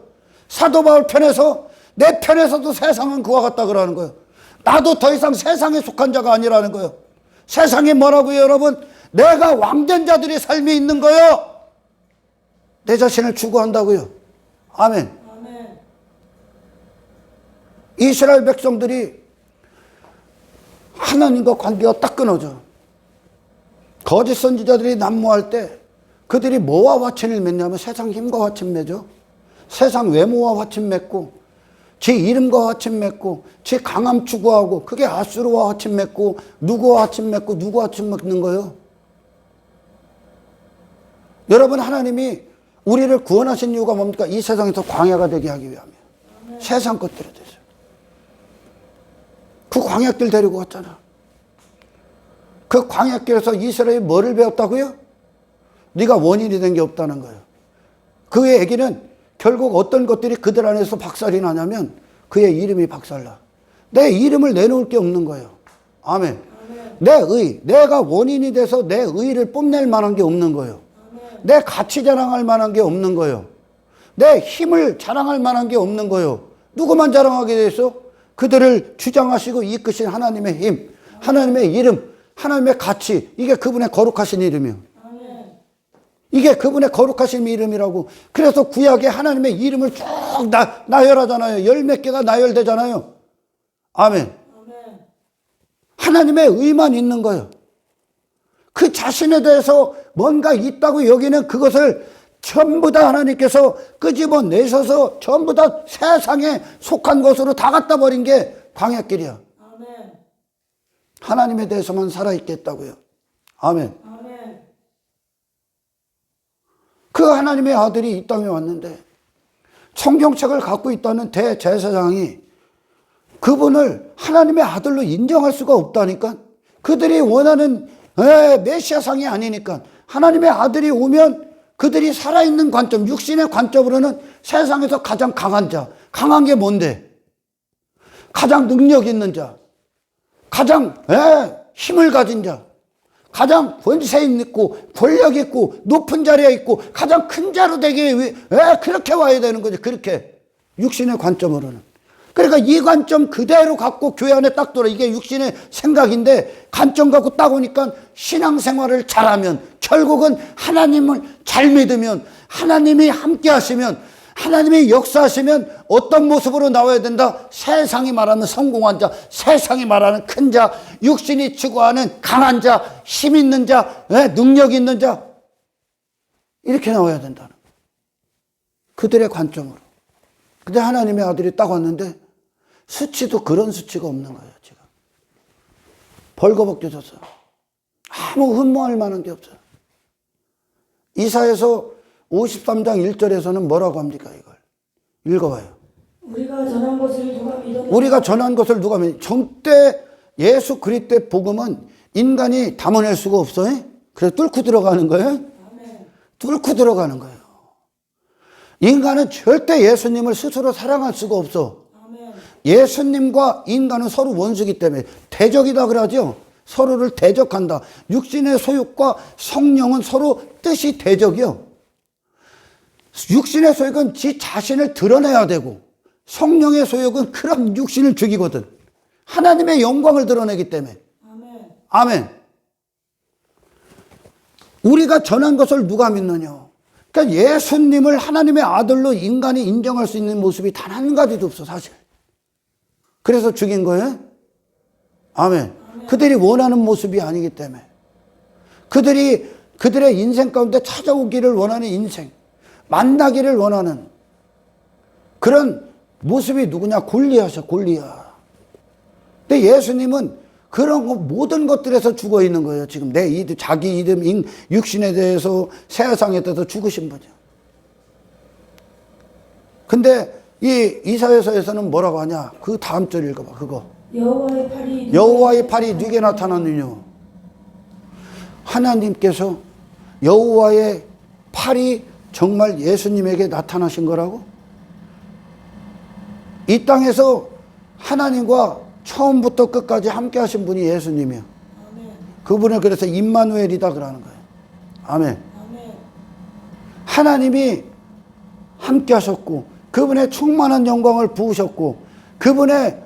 사도 바울 편에서, 내 편에서도 세상은 그와 같다 그러는 거예요. 나도 더 이상 세상에 속한 자가 아니라는 거예요. 세상에 뭐라고요 여러분? 내가 왕된 자들의 삶이 있는 거예요. 내 자신을 추구한다고요. 아멘. 이스라엘 백성들이 하나님과 관계가 딱 끊어져. 거짓 선지자들이 난무할 때 그들이 뭐와 화친을 맺냐면 세상 힘과 화친 맺어. 세상 외모와 화친 맺고 지 이름과 화친 맺고 지 강함 추구하고 그게 아수르와 화친 맺고 누구와 화친 맺고 누구 화친 맺는 거예요. 여러분 하나님이 우리를 구원하신 이유가 뭡니까? 이 세상에서 광야가 되게 하기 위함이에요. 세상 것들에 대해서. 그 광야길 데리고 갔잖아. 그 광야길에서 이스라엘이 뭐를 배웠다고요? 네가 원인이 된 게 없다는 거예요. 그의 얘기는 결국 어떤 것들이 그들 안에서 박살이 나냐면 그의 이름이 박살나. 내 이름을 내놓을 게 없는 거예요. 아멘. 내가 원인이 돼서 내 의를 뽐낼 만한 게 없는 거예요. 내 가치 자랑할 만한 게 없는 거예요. 내 힘을 자랑할 만한 게 없는 거예요. 누구만 자랑하게 돼 있어? 그들을 주장하시고 이끄신 하나님의 힘, 하나님의 이름, 하나님의 가치. 이게 그분의 거룩하신 이름이에요. 이게 그분의 거룩하신 이름이라고. 그래서 구약에 하나님의 이름을 쭉 나열하잖아요. 열 몇 개가 나열되잖아요. 아멘. 하나님의 의만 있는 거예요. 그 자신에 대해서 뭔가 있다고 여기는 그것을 전부 다 하나님께서 끄집어내셔서 전부 다 세상에 속한 것으로 다 갖다 버린 게 광야길이야. 아멘. 하나님에 대해서만 살아있겠다고요. 아멘. 아멘. 그 하나님의 아들이 이 땅에 왔는데 성경책을 갖고 있다는 대제사장이 그분을 하나님의 아들로 인정할 수가 없다니까. 그들이 원하는 메시아상이 아니니까. 하나님의 아들이 오면 그들이 살아있는 관점, 육신의 관점으로는 세상에서 가장 강한 자. 강한 게 뭔데? 가장 능력 있는 자, 가장 힘을 가진 자, 가장 권세 있고 권력 있고 높은 자리에 있고 가장 큰 자로 되기 위해 그렇게 와야 되는 거지. 그렇게 육신의 관점으로는. 그러니까 이 관점 그대로 갖고 교회 안에 딱 들어. 이게 육신의 생각인데 관점 갖고 딱 오니까 신앙생활을 잘하면 결국은 하나님을 잘 믿으면 하나님이 함께 하시면 하나님이 역사하시면 어떤 모습으로 나와야 된다? 세상이 말하는 성공한 자, 세상이 말하는 큰 자, 육신이 추구하는 강한 자, 힘 있는 자, 능력 있는 자, 이렇게 나와야 된다는 거예요. 그들의 관점으로. 근데 하나님의 아들이 딱 왔는데 수치도 그런 수치가 없는 거예요. 지금 벌거벗겨져서 아무 흠모할 만한 게 없어요. 이사야서 53장 1절에서는 뭐라고 합니까? 이걸 읽어봐요. 우리가 전한 것을 누가 믿었느냐? 우리가 전한 것을 누가 믿느냐? 전때 예수 그리스도의 복음은 인간이 담아낼 수가 없어요. 그래서 뚫고 들어가는 거예요. 아멘. 뚫고 들어가는 거예요. 인간은 절대 예수님을 스스로 사랑할 수가 없어. 아멘. 예수님과 인간은 서로 원수기 때문에 대적이다 그러죠. 서로를 대적한다. 육신의 소욕과 성령은 서로 뜻이 대적이요. 육신의 소욕은 지 자신을 드러내야 되고 성령의 소욕은 그런 육신을 죽이거든. 하나님의 영광을 드러내기 때문에. 아멘. 아멘. 우리가 전한 것을 누가 믿느냐? 그러니까 예수님을 하나님의 아들로 인간이 인정할 수 있는 모습이 단 한 가지도 없어, 사실. 그래서 죽인 거예요. 아멘. 그들이 원하는 모습이 아니기 때문에. 그들의 인생 가운데 찾아오기를 원하는 인생, 만나기를 원하는 그런 모습이 누구냐? 골리앗이야, 골리앗. 근데 예수님은 그런 모든 것들에서 죽어 있는 거예요. 지금 내 이득, 자기 이득, 육신에 대해서, 세상에 대해서 죽으신 분이요. 근데 이 이사야서에서는 뭐라고 하냐? 그 다음 절 읽어봐, 그거. 여호와의 팔이 네게 나타났느냐? 하나님께서 여호와의 팔이 정말 예수님에게 나타나신 거라고? 이 땅에서 하나님과 처음부터 끝까지 함께 하신 분이 예수님이에요. 아멘. 그분을 그래서 임마누엘이다 그러는 거예요. 아멘. 아멘. 하나님이 함께 하셨고 그분의 충만한 영광을 부으셨고 그분의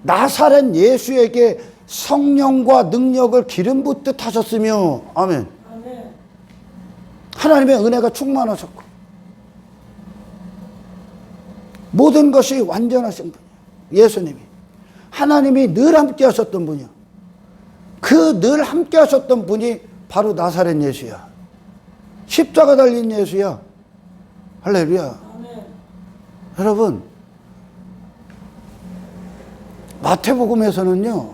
나사렛 예수에게 성령과 능력을 기름 붓듯 하셨으며 아멘. 아멘. 하나님의 은혜가 충만하셨고 모든 것이 완전하신 분이에요. 예수님이. 하나님이 늘 함께 하셨던 분이요. 그 늘 함께 하셨던 분이 바로 나사렛 예수야. 십자가 달린 예수야. 할렐루야. 아멘. 여러분, 마태복음에서는요,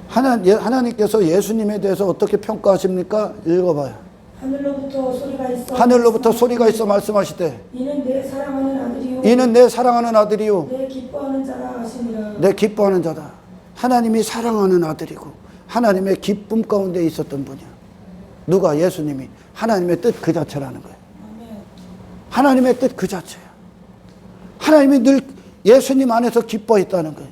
하나님께서 예수님에 대해서 어떻게 평가하십니까? 읽어봐요. 하늘로부터 소리가 있어. 하늘로부터 소리가 있어 말씀하시되 이는 내 사랑하는 아들이요. 이는 내 사랑하는 아들이요. 내 기뻐하는 자라 하시니라. 내 기뻐하는 자다. 하나님이 사랑하는 아들이고 하나님의 기쁨 가운데 있었던 분이야. 누가? 예수님이. 하나님의 뜻 그 자체라는 거예요. 아멘. 하나님의 뜻 그 자체야. 하나님이 늘 예수님 안에서 기뻐했다는 거예요.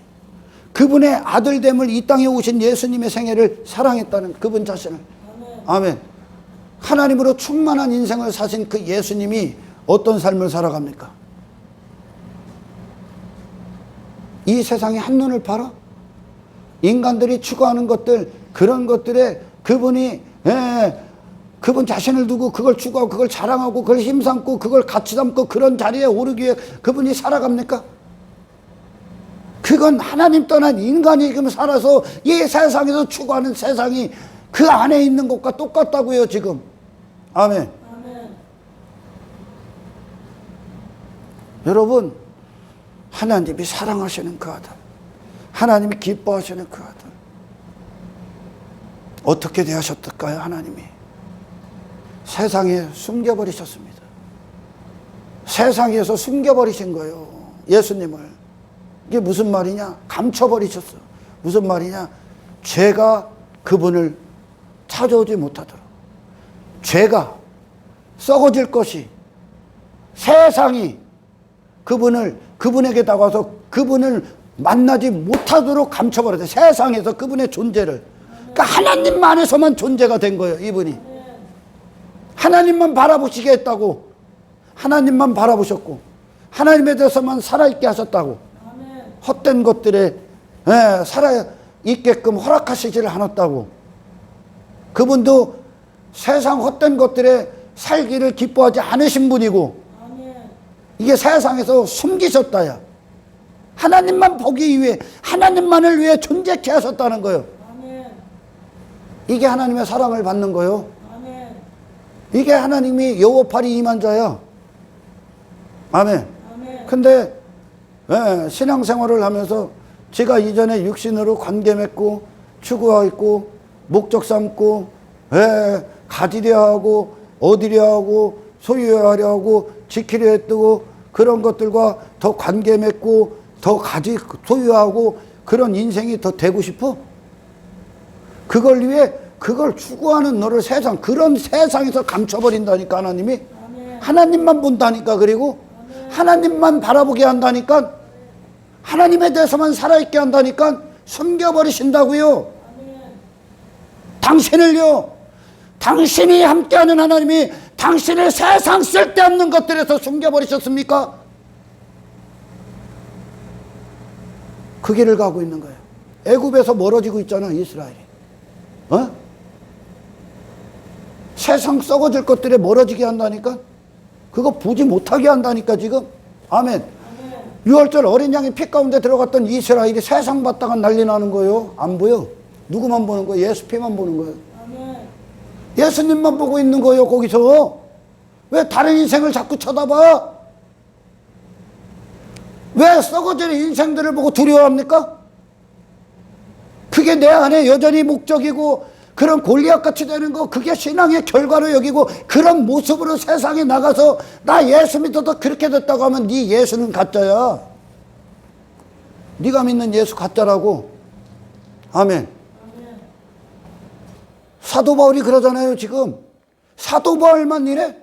그분의 아들됨을 이 땅에 오신 예수님의 생애를 사랑했다는 그분 자신을. 아멘. 아멘. 하나님으로 충만한 인생을 사신 그 예수님이 어떤 삶을 살아갑니까? 이 세상에 한눈을 팔아? 인간들이 추구하는 것들, 그런 것들에 그분이 그분 자신을 두고 그걸 추구하고 그걸 자랑하고 그걸 힘삼고 그걸 가치 삼고 그런 자리에 오르기 위해 그분이 살아갑니까? 이건 하나님 떠난 인간이 지금 살아서 이 세상에서 추구하는 세상이 그 안에 있는 것과 똑같다고요, 지금. 아멘. 아멘. 여러분, 하나님이 사랑하시는 그 아들, 하나님이 기뻐하시는 그 아들, 어떻게 되하셨을까요? 하나님이 세상에 숨겨버리셨습니다. 세상에서 숨겨버리신 거예요, 예수님을. 이게 무슨 말이냐? 감춰버리셨어. 무슨 말이냐? 죄가 그분을 찾아오지 못하도록, 죄가 썩어질 것이, 세상이 그분에게 다가와서 그분을 만나지 못하도록 감춰버렸어요. 세상에서 그분의 존재를. 그러니까 하나님 안에서만 존재가 된 거예요, 이분이. 하나님만 바라보시게 했다고. 하나님만 바라보셨고, 하나님에 대해서만 살아있게 하셨다고. 헛된 것들에 살아있게끔 허락하시지를 않았다고. 그분도 세상 헛된 것들에 살기를 기뻐하지 않으신 분이고, 이게 세상에서 숨기셨다야. 하나님만 보기 위해, 하나님만을 위해 존재케 하셨다는 거예요. 이게 하나님의 사랑을 받는 거예요. 이게 하나님이 여호와팔이 임한 자야. 아멘. 근데 신앙생활을 하면서 제가 이전에 육신으로 관계 맺고 추구하고 목적 삼고 가지려 하고 얻으려 하고 소유하려 하고 지키려 했고 그런 것들과 더 관계 맺고 더 소유하고 그런 인생이 더 되고 싶어? 그걸 위해 그걸 추구하는 너를 그런 세상에서 감춰버린다니까, 하나님이. 하나님만 본다니까. 그리고 하나님만 바라보게 한다니까. 하나님에 대해서만 살아있게 한다니까. 숨겨버리신다고요. 당신을요, 당신이 함께하는 하나님이 당신의 세상 쓸데없는 것들에서 숨겨버리셨습니까? 그 길을 가고 있는 거예요. 애굽에서 멀어지고 있잖아, 이스라엘이. 세상 썩어질 것들에 멀어지게 한다니까. 그거 보지 못하게 한다니까, 지금. 아멘. 6월절 어린 양이 피 가운데 들어갔던 이스라엘이 세상 봤다가 난리 나는 거예요. 안 보여. 누구만 보는 거예요? 예수 피만 보는 거예요. 예수님만 보고 있는 거예요, 거기서. 왜 다른 인생을 자꾸 쳐다봐? 왜 썩어지는 인생들을 보고 두려워합니까? 그게 내 안에 여전히 목적이고 그런 골리앗같이 되는 거, 그게 신앙의 결과로 여기고 그런 모습으로 세상에 나가서 나 예수 믿어도 그렇게 됐다고 하면 네 예수는 가짜야. 네가 믿는 예수 가짜라고. 아멘. 사도 바울이 그러잖아요, 지금. 사도 바울만 이래?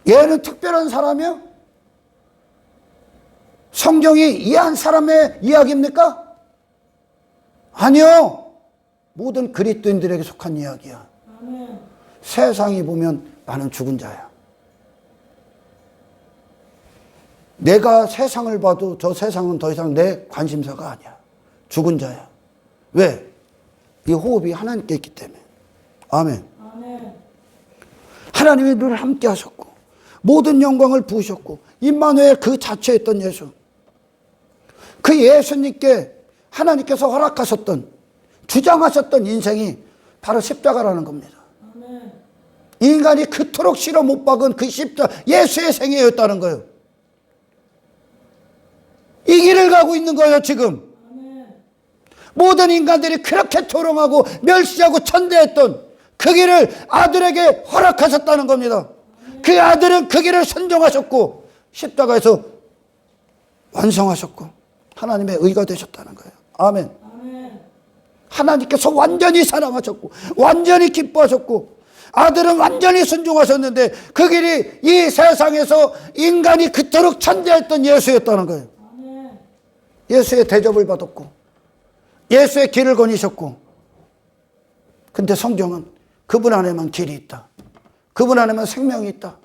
얘는 특별한 사람이야? 성경이 이해한 사람의 이야기입니까? 아니요. 모든 그리스도인들에게 속한 이야기야. 세상이 보면 나는 죽은 자야. 내가 세상을 봐도 저 세상은 더 이상 내 관심사가 아니야. 죽은 자야. 왜? 이 호흡이 하나님께 있기 때문에. 아멘. 하나님이 늘 함께 하셨고 모든 영광을 부으셨고 임마누엘 그 자체였던 예수. 그 예수님께 하나님께서 허락하셨던, 주장하셨던 인생이 바로 십자가라는 겁니다. 인간이 그토록 실어 못 박은 그 십자가, 예수의 생애였다는 거예요. 이 길을 가고 있는 거예요, 지금. 모든 인간들이 그렇게 조롱하고 멸시하고 천대했던 그 길을 아들에게 허락하셨다는 겁니다. 그 아들은 그 길을 선정하셨고 십자가에서 완성하셨고 하나님의 의가 되셨다는 거예요. 아멘. 하나님께서 완전히 사랑하셨고 완전히 기뻐하셨고 아들은 완전히 순종하셨는데 그 길이 이 세상에서 인간이 그토록 천대했던 예수였다는 거예요. 예수의 대접을 받았고 예수의 길을 거니셨고, 근데 성경은 그분 안에만 길이 있다. 그분 안에만 생명이 있다.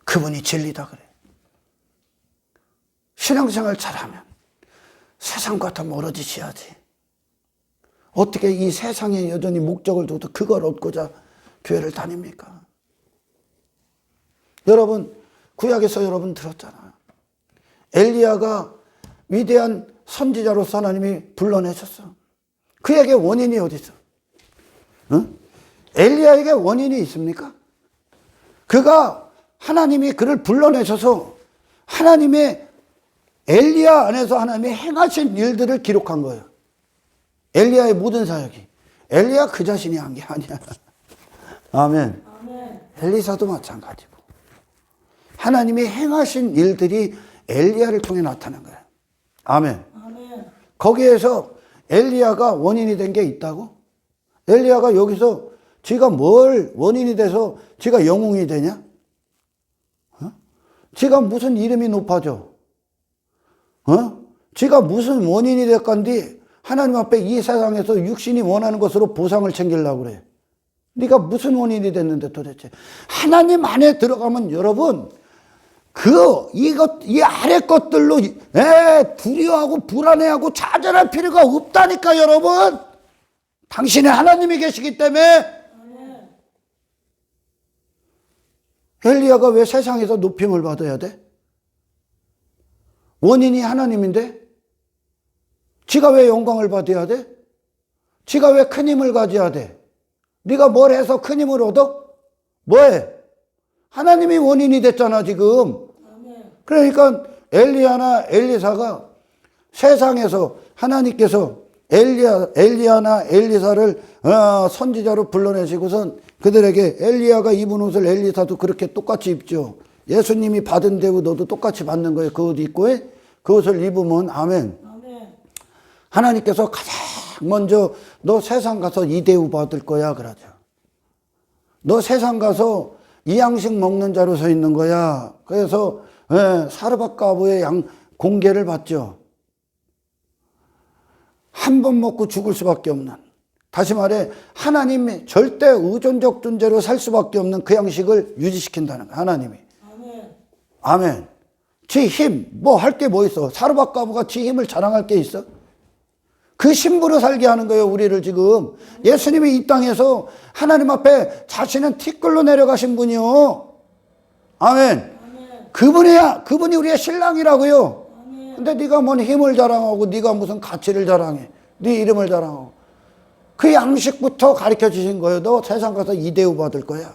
그분이 진리다 그래. 신앙생활 잘하면 세상과 더 멀어지셔야지. 어떻게 이 세상에 여전히 목적을 두고 그걸 얻고자 교회를 다닙니까? 여러분, 구약에서 여러분 들었잖아요. 엘리야가 위대한 선지자로서 하나님이 불러내셨어. 그에게 원인이 어디 있어? 응? 엘리야에게 원인이 있습니까? 그가 하나님이 그를 불러내셔서 하나님의 엘리야 안에서 하나님이 행하신 일들을 기록한 거예요. 엘리야의 모든 사역이. 엘리야 그 자신이 한 게 아니야. 아멘. 엘리사도 마찬가지고. 하나님이 행하신 일들이 엘리야를 통해 나타난 거야. 아멘. 거기에서 엘리야가 원인이 된 게 있다고? 엘리야가 여기서 지가 뭘 원인이 돼서 지가 영웅이 되냐? 지가 무슨 이름이 높아져? 지가 무슨 원인이 될 건데 하나님 앞에 이 세상에서 육신이 원하는 것으로 보상을 챙기려고 그래. 네가 무슨 원인이 됐는데 도대체. 하나님 안에 들어가면 여러분 이 아래 것들로 두려워하고 불안해하고 좌절할 필요가 없다니까 여러분. 당신의 하나님이 계시기 때문에. 엘리야가 왜 세상에서 높임을 받아야 돼? 원인이 하나님인데? 지가 왜 영광을 받아야 돼? 지가 왜 큰 힘을 가져야 돼? 네가 뭘 해서 큰 힘을 얻어? 뭐해? 하나님이 원인이 됐잖아 지금. 그러니까 엘리야나 엘리사가 세상에서 하나님께서 엘리야나 엘리사를 선지자로 불러내시고선 그들에게 엘리야가 입은 옷을 엘리사도 그렇게 똑같이 입죠. 예수님이 받은 대우 너도 똑같이 받는 거예요. 그 옷 입고 그 옷을 입으면 아멘. 하나님께서 가장 먼저 너 세상 가서 이 대우 받을 거야 그러죠. 너 세상 가서 이 양식 먹는 자로 서 있는 거야. 그래서 사르밧가부의 공개를 받죠. 한 번 먹고 죽을 수밖에 없는, 다시 말해 하나님이 절대 의존적 존재로 살 수밖에 없는 그 양식을 유지시킨다는 거야. 하나님이. 아멘. 지 힘, 뭐 할 게 뭐 있어? 사르밧가부가 지 힘을 자랑할 게 있어? 그 신부로 살게 하는 거예요, 우리를 지금. 예수님이 이 땅에서 하나님 앞에 자신은 티끌로 내려가신 분이요. 아멘. 그분이 우리의 신랑이라고요. 근데 네가 뭔 힘을 자랑하고 네가 무슨 가치를 자랑해. 네 이름을 자랑하고. 그 양식부터 가르쳐 주신 거예요. 너 세상 가서 이 대우 받을 거야.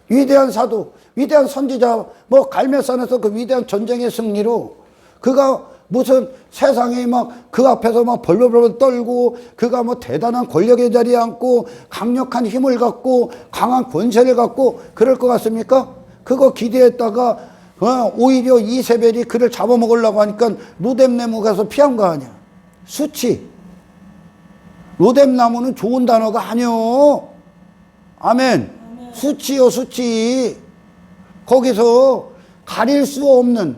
위대한 사도, 위대한 선지자, 뭐 갈멜산에서 그 위대한 전쟁의 승리로 그가 무슨 세상에 막 그 앞에서 막 벌벌벌 떨고 그가 뭐 대단한 권력의 자리에 앉고 강력한 힘을 갖고 강한 권세를 갖고 그럴 것 같습니까? 그거 기대했다가 오히려 이세벨이 그를 잡아먹으려고 하니까 로뎀나무 가서 피한 거 아니야. 수치. 로뎀나무는 좋은 단어가 아니요. 아멘. 수치요, 수치. 거기서 가릴 수 없는,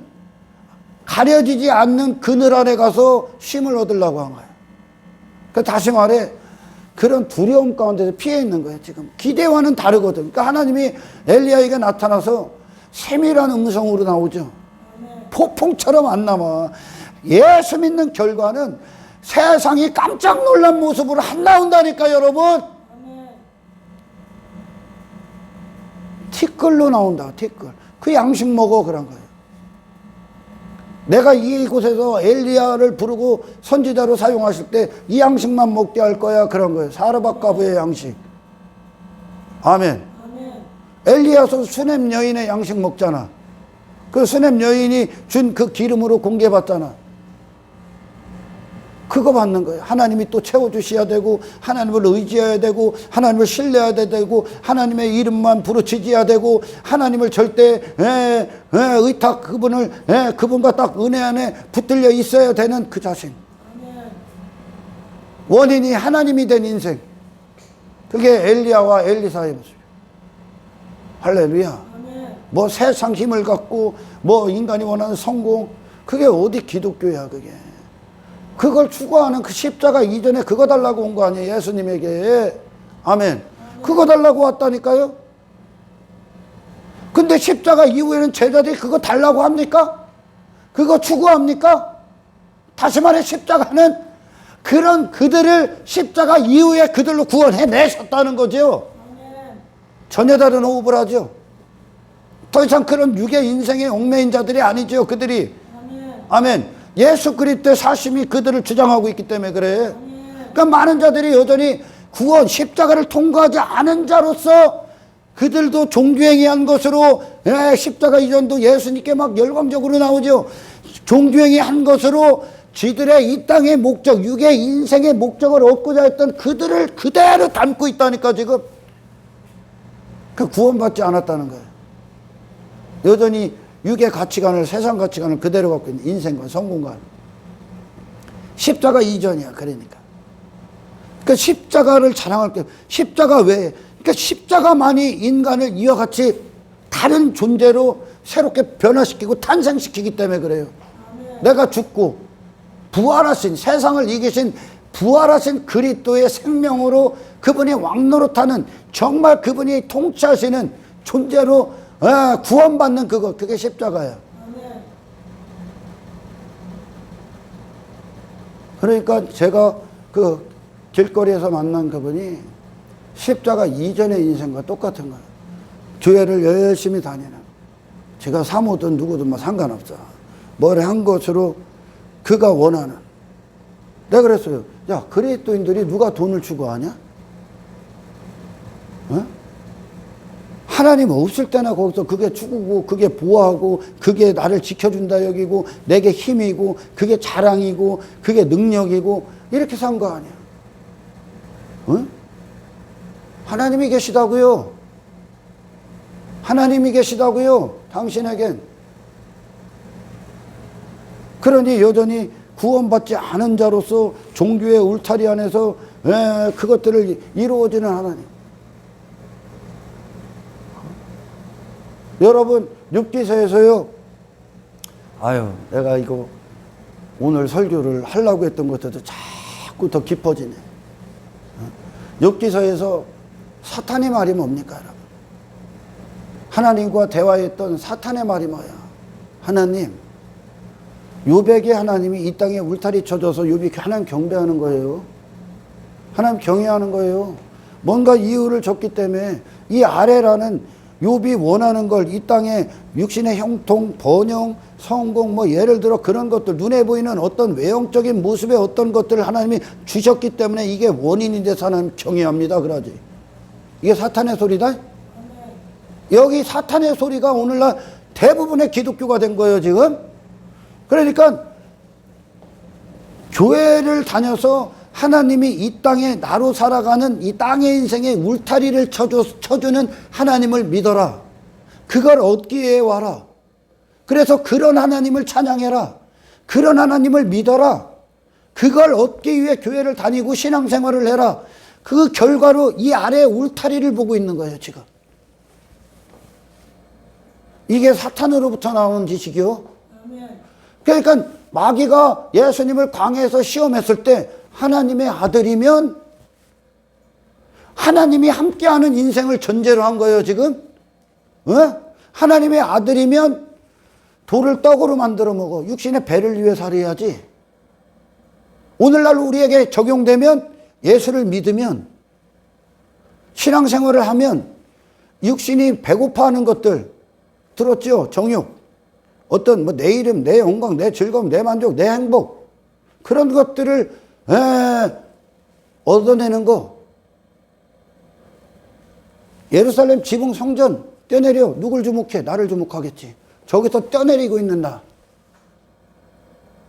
가려지지 않는 그늘 아래 가서 쉼을 얻으려고 한 거예요. 그 다시 말해 그런 두려움 가운데서 피해 있는 거예요. 지금 기대와는 다르거든. 그러니까 하나님이 엘리야에게 나타나서 세밀한 음성으로 나오죠. 폭풍처럼 안 남아. 예수 믿는 결과는 세상이 깜짝 놀란 모습으로 안 나온다니까 여러분. 티끌로 나온다. 티끌. 그 양식 먹어 그런 거예요. 내가 이곳에서 엘리야를 부르고 선지자로 사용하실 때 이 양식만 먹게 할 거야 그런 거예요. 사르밧가부의 양식. 아멘. 엘리야서 수넴 여인의 양식 먹잖아. 그 수넴 여인이 준 그 기름으로 공개받잖아. 그거 받는 거예요. 하나님이 또 채워주셔야 되고 하나님을 의지해야 되고 하나님을 신뢰해야 되고 하나님의 이름만 부르짖어야 되고 하나님을 절대 의탁 그분과 딱 은혜 안에 붙들려 있어야 되는 그 자신. 원인이 하나님이 된 인생. 그게 엘리야와 엘리사의 모습. 할렐루야. 뭐 세상 힘을 갖고 뭐 인간이 원하는 성공, 그게 어디 기독교야 그게. 그걸 추구하는 그 십자가 이전에 그거 달라고 온 거 아니에요 예수님에게. 아멘. 그거 달라고 왔다니까요. 근데 십자가 이후에는 제자들이 그거 달라고 합니까? 그거 추구합니까? 다시 말해 십자가는 그런 그들을 십자가 이후에 그들로 구원해내셨다는 거죠. 전혀 다른 호흡을 하죠. 더 이상 그런 육의 인생의 얽매인 자들이 아니죠 그들이. 아멘. 예수 그리스도의 사심이 그들을 주장하고 있기 때문에 그래. 그러니까 많은 자들이 여전히 구원, 십자가를 통과하지 않은 자로서 그들도 종교행위한 것으로 십자가 이전도 예수님께 막 열광적으로 나오죠. 종교행위한 것으로 지들의 이 땅의 목적, 육의 인생의 목적을 얻고자 했던 그들을 그대로 담고 있다니까 지금. 그 구원받지 않았다는 거예요. 여전히 육의 가치관을, 세상 가치관을 그대로 갖고 있는 인생관, 성공관. 십자가 이전이야. 그러니까 십자가를 자랑할 게, 십자가 왜? 그러니까 십자가만이 인간을 이와 같이 다른 존재로 새롭게 변화시키고 탄생시키기 때문에 그래요. 내가 죽고 부활하신, 세상을 이기신 부활하신 그리스도의 생명으로 그분이 왕노릇하는, 정말 그분이 통치하시는 존재로 구원받는 그게 십자가예요. 그러니까 제가 그 길거리에서 만난 그분이 십자가 이전의 인생과 똑같은 거예요. 교회를 열심히 다니는, 제가 사모든 누구든 뭐 상관없어, 뭘 한 것으로 그가 원하는. 내가 그랬어요. 야, 그리스도인들이 누가 돈을 주고 하냐? 어? 하나님 없을 때나 거기서 그게 추구고, 그게 보호하고, 그게 나를 지켜준다 여기고, 내게 힘이고, 그게 자랑이고, 그게 능력이고, 이렇게 산 거 아니야. 어? 하나님이 계시다고요. 하나님이 계시다고요. 당신에겐. 그러니 여전히 구원받지 않은 자로서 종교의 울타리 안에서 그것들을 이루어지는 하나님. 여러분, 욥기서에서요, 아유, 내가 이거 오늘 설교를 하려고 했던 것들도 자꾸 더 깊어지네. 욥기서에서 사탄의 말이 뭡니까, 여러분? 하나님과 대화했던 사탄의 말이 뭐야? 하나님, 욥에게 하나님이 이 땅에 울타리 쳐줘서 욥이 하나님 경배하는 거예요. 하나님 경외하는 거예요. 뭔가 이유를 줬기 때문에 이 아래라는 욥이 원하는 걸, 이 땅에 육신의 형통, 번영, 성공, 뭐 예를 들어 그런 것들, 눈에 보이는 어떤 외형적인 모습의 어떤 것들을 하나님이 주셨기 때문에 이게 원인이 돼서 하나님 경외합니다 그러지. 이게 사탄의 소리다? 여기 사탄의 소리가 오늘날 대부분의 기독교가 된 거예요 지금. 그러니까 교회를 다녀서 하나님이 이 땅에 나로 살아가는 이 땅의 인생에 울타리를 쳐주는 하나님을 믿어라. 그걸 얻기 위해 와라. 그래서 그런 하나님을 찬양해라. 그런 하나님을 믿어라. 그걸 얻기 위해 교회를 다니고 신앙생활을 해라. 그 결과로 이 아래에 울타리를 보고 있는 거예요 지금. 이게 사탄으로부터 나온 지식이요. 그러니까 마귀가 예수님을 광야에서 시험했을 때 하나님의 아들이면 하나님이 함께하는 인생을 전제로 한 거예요 지금. 하나님의 아들이면 돌을 떡으로 만들어 먹어. 육신의 배를 위해 살아야지. 오늘날 우리에게 적용되면, 예수를 믿으면, 신앙생활을 하면 육신이 배고파하는 것들 들었죠? 정욕, 어떤 뭐 내 이름, 내 영광, 내 즐거움, 내 만족, 내 행복, 그런 것들을 얻어내는 거. 예루살렘 지붕 성전 떼내려. 누굴 주목해? 나를 주목하겠지. 저기서 떼내리고 있는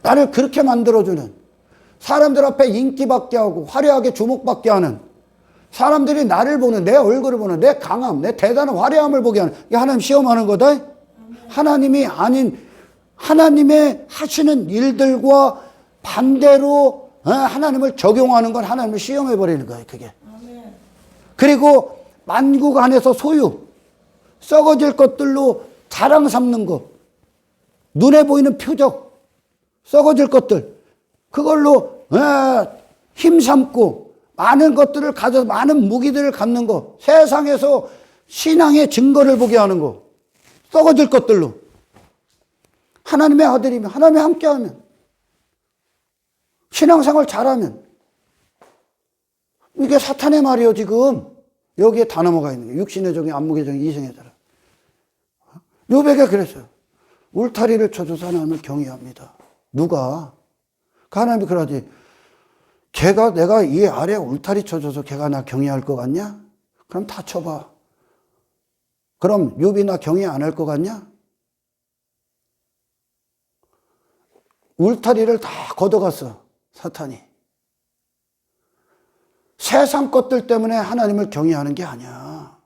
나를 그렇게 만들어주는, 사람들 앞에 인기받게 하고 화려하게 주목받게 하는, 사람들이 나를 보는, 내 얼굴을 보는, 내 강함, 내 대단한 화려함을 보게 하는, 이게 하나님 시험하는 거다. 하나님이 아닌, 하나님의 하시는 일들과 반대로 하나님을 적용하는 건 하나님을 시험해버리는 거예요 그게. 그리고 만국 안에서 소유, 썩어질 것들로 자랑 삼는 거, 눈에 보이는 표적, 썩어질 것들, 그걸로 힘삼고 많은 것들을 가져서 많은 무기들을 갖는 거, 세상에서 신앙의 증거를 보게 하는 거, 썩어질 것들로. 하나님의 아들이면, 하나님이 함께하면, 신앙생활 잘하면, 이게 사탄의 말이에요 지금. 여기에 다 넘어가 있는 거예요. 육신의 종이, 안목의 종이, 이생의 자라. 욥에게 그랬어요. 울타리를 쳐줘서 하나님을 경외합니다. 누가? 그 하나님이 그러지. 걔가 내가 이 아래 울타리 쳐줘서 걔가 나 경외할 것 같냐? 그럼 다 쳐봐. 그럼 욥이 나 경외 안 할 것 같냐? 울타리를 다 걷어갔어, 사탄이. 세상 것들 때문에 하나님을 경외하는 게 아니야.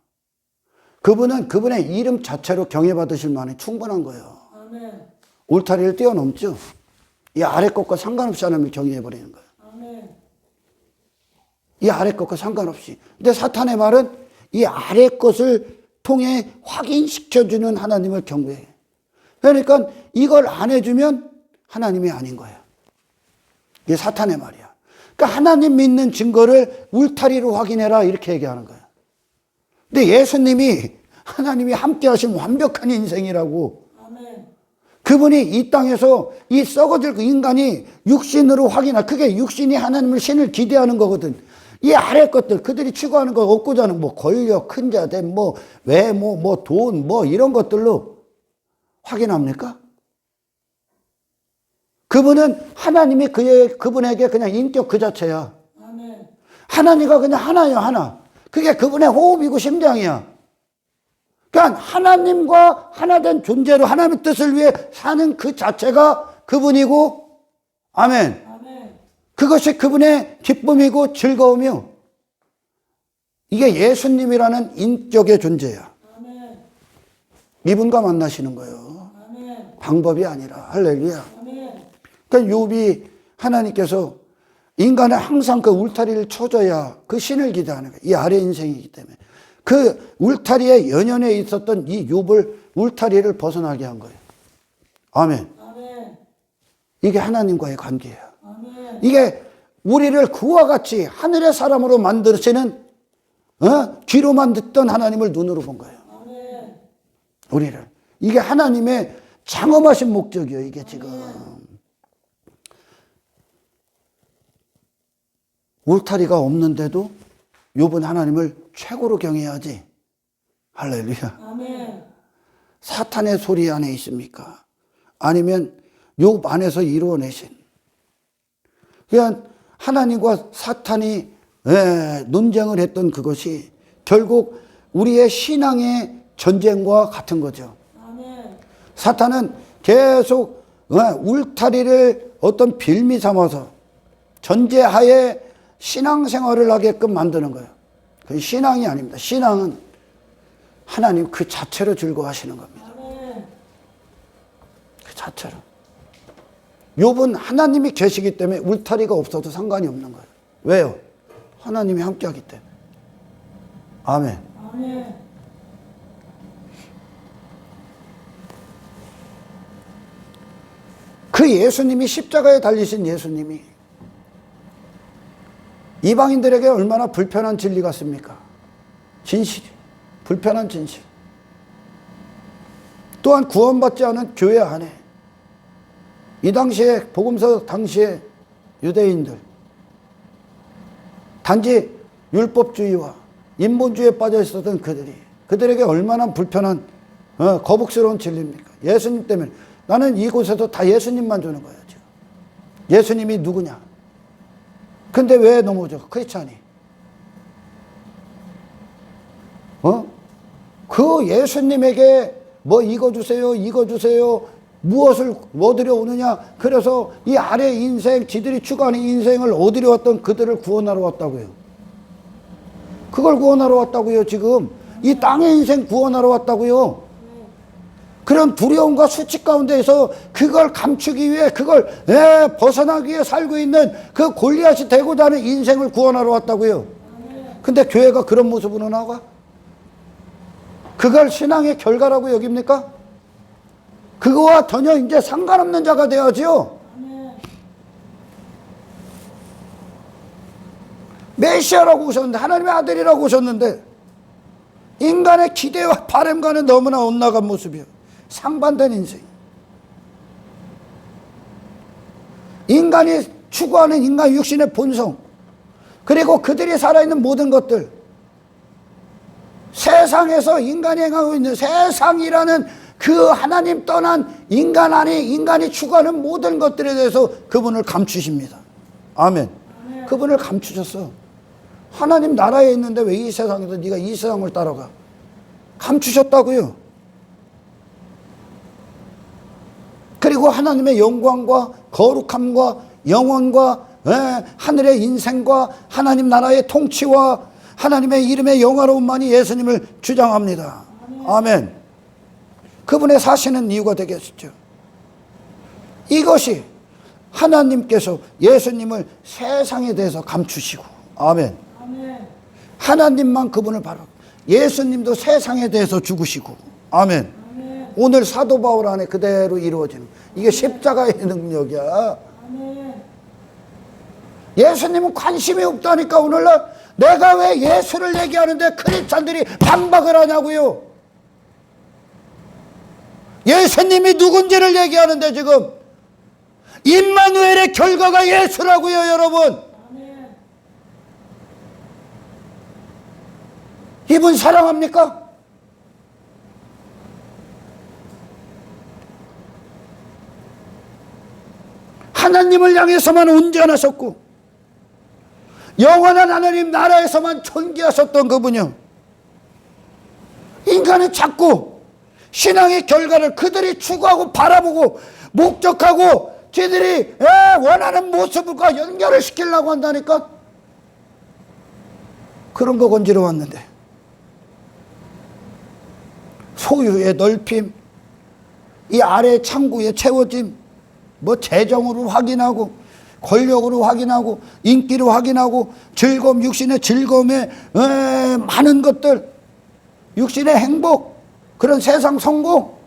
그분은 그분의 이름 자체로 경외받으실 만이 충분한 거예요. 아멘. 울타리를 뛰어넘죠. 이 아래 것과 상관없이 하나님을 경외해버리는 거예요. 아멘. 이 아래 것과 상관없이. 근데 사탄의 말은 이 아래 것을 통해 확인시켜주는 하나님을 경외해. 그러니까 이걸 안 해주면 하나님이 아닌 거예요. 이게 사탄의 말이야. 그러니까 하나님 믿는 증거를 울타리로 확인해라 이렇게 얘기하는 거예요. 근데 예수님이 하나님이 함께 하신 완벽한 인생이라고. 아멘. 그분이 이 땅에서 이 썩어질 인간이 육신으로 확인하, 그게 육신이 하나님을 신을 기대하는 거거든. 이 아래 것들, 그들이 추구하는 거, 얻고자 하는 뭐 권력, 큰 자됨, 뭐 외모, 뭐 돈, 뭐 이런 것들로 확인합니까? 그분은 하나님이 그분에게 그냥 인격 그 자체야. 아멘. 하나님과 그냥 하나예요, 하나. 그게 그분의 호흡이고 심장이야. 그러니까 하나님과 하나된 존재로 하나님의 뜻을 위해 사는 그 자체가 그분이고, 아멘. 아멘. 그것이 그분의 기쁨이고 즐거움이요. 이게 예수님이라는 인격의 존재야. 아멘. 이분과 만나시는 거예요. 아멘. 방법이 아니라. 할렐루야. 아멘. 그러니까 욥이 하나님께서 인간은 항상 그 울타리를 쳐줘야 그 신을 기대하는 거예요. 이 아래 인생이기 때문에. 그 울타리에 연연해 있었던 이 욥을 울타리를 벗어나게 한 거예요. 아멘. 아멘. 이게 하나님과의 관계예요. 아멘. 이게 우리를 그와 같이 하늘의 사람으로 만드시는 귀로만 듣던 하나님을 눈으로 본 거예요. 아멘. 우리를. 이게 하나님의 장엄하신 목적이에요. 이게 지금. 울타리가 없는데도 욥은 하나님을 최고로 경외하지. 할렐루야. 아멘. 사탄의 소리 안에 있습니까? 아니면 욥 안에서 이루어내신. 그냥 하나님과 사탄이 논쟁을 했던 그것이 결국 우리의 신앙의 전쟁과 같은 거죠. 아멘. 사탄은 계속 울타리를 어떤 빌미 삼아서 전제하에 신앙생활을 하게끔 만드는 거예요. 그건 신앙이 아닙니다. 신앙은 하나님 그 자체로 즐거워하시는 겁니다. 아멘. 그 자체로. 욥은 하나님이 계시기 때문에 울타리가 없어도 상관이 없는 거예요. 왜요? 하나님이 함께하기 때문에. 아멘. 아멘. 그 예수님이 십자가에 달리신 예수님이 이방인들에게 얼마나 불편한 진리 같습니까? 진실이. 불편한 진실. 또한 구원받지 않은 교회 안에 이 당시에 복음서 당시에 유대인들 단지 율법주의와 인본주의에 빠져 있었던 그들에게 얼마나 불편한 거북스러운 진리입니까? 예수님 때문에 나는 이곳에서 다 예수님만 주는 거예요. 지금. 예수님이 누구냐? 근데 왜 넘어져? 그렇지 않니? 그 예수님에게 뭐 이거 주세요, 이거 주세요, 무엇을 얻으려 오느냐? 그래서 이 아래 인생, 지들이 추구하는 인생을 얻으려 왔던 그들을 구원하러 왔다고요. 그걸 구원하러 왔다고요, 지금. 이 땅의 인생 구원하러 왔다고요. 그런 두려움과 수치 가운데에서 그걸 감추기 위해 그걸 벗어나기 위해 살고 있는 그 골리앗이 되고자 하는 인생을 구원하러 왔다고요. 근데 교회가 그런 모습으로 나와? 그걸 신앙의 결과라고 여깁니까? 그거와 전혀 이제 상관없는 자가 되어야죠. 메시아라고 오셨는데, 하나님의 아들이라고 오셨는데 인간의 기대와 바람과는 너무나 엇나간 모습이에요. 상반된 인생. 인간이 추구하는 인간 육신의 본성, 그리고 그들이 살아있는 모든 것들, 세상에서 인간이 행하고 있는 세상이라는 그 하나님 떠난 인간 안에 인간이 추구하는 모든 것들에 대해서 그분을 감추십니다. 아멘. 그분을 감추셨어. 하나님 나라에 있는데 왜 이 세상에서 네가 이 세상을 따라가? 감추셨다고요. 그리고 하나님의 영광과 거룩함과 영원과 하늘의 인생과 하나님 나라의 통치와 하나님의 이름의 영화로움만이 예수님을 주장합니다. 아멘. 그분의 사시는 이유가 되겠죠. 이것이 하나님께서 예수님을 세상에 대해서 감추시고, 아멘. 하나님만 그분을 바라고, 예수님도 세상에 대해서 죽으시고, 아멘. 오늘 사도 바울 안에 그대로 이루어지는, 이게 십자가의 능력이야. 예수님은 관심이 없다니까. 오늘날 내가 왜 예수를 얘기하는데 크리스찬들이 반박을 하냐고요. 예수님이 누군지를 얘기하는데 지금 임마누엘의 결과가 예수라고요, 여러분. 이분 사랑합니까? 하나님을 향해서만 온전하셨고 영원한 하나님 나라에서만 존귀하셨던 그분이요. 인간은 자꾸 신앙의 결과를 그들이 추구하고 바라보고 목적하고 저들이 원하는 모습과 연결을 시키려고 한다니까. 그런 거 건지러 왔는데 소유의 넓힘, 이 아래 창구의 채워짐, 뭐 재정으로 확인하고 권력으로 확인하고 인기로 확인하고 즐거움, 육신의 즐거움에 많은 것들, 육신의 행복, 그런 세상 성공,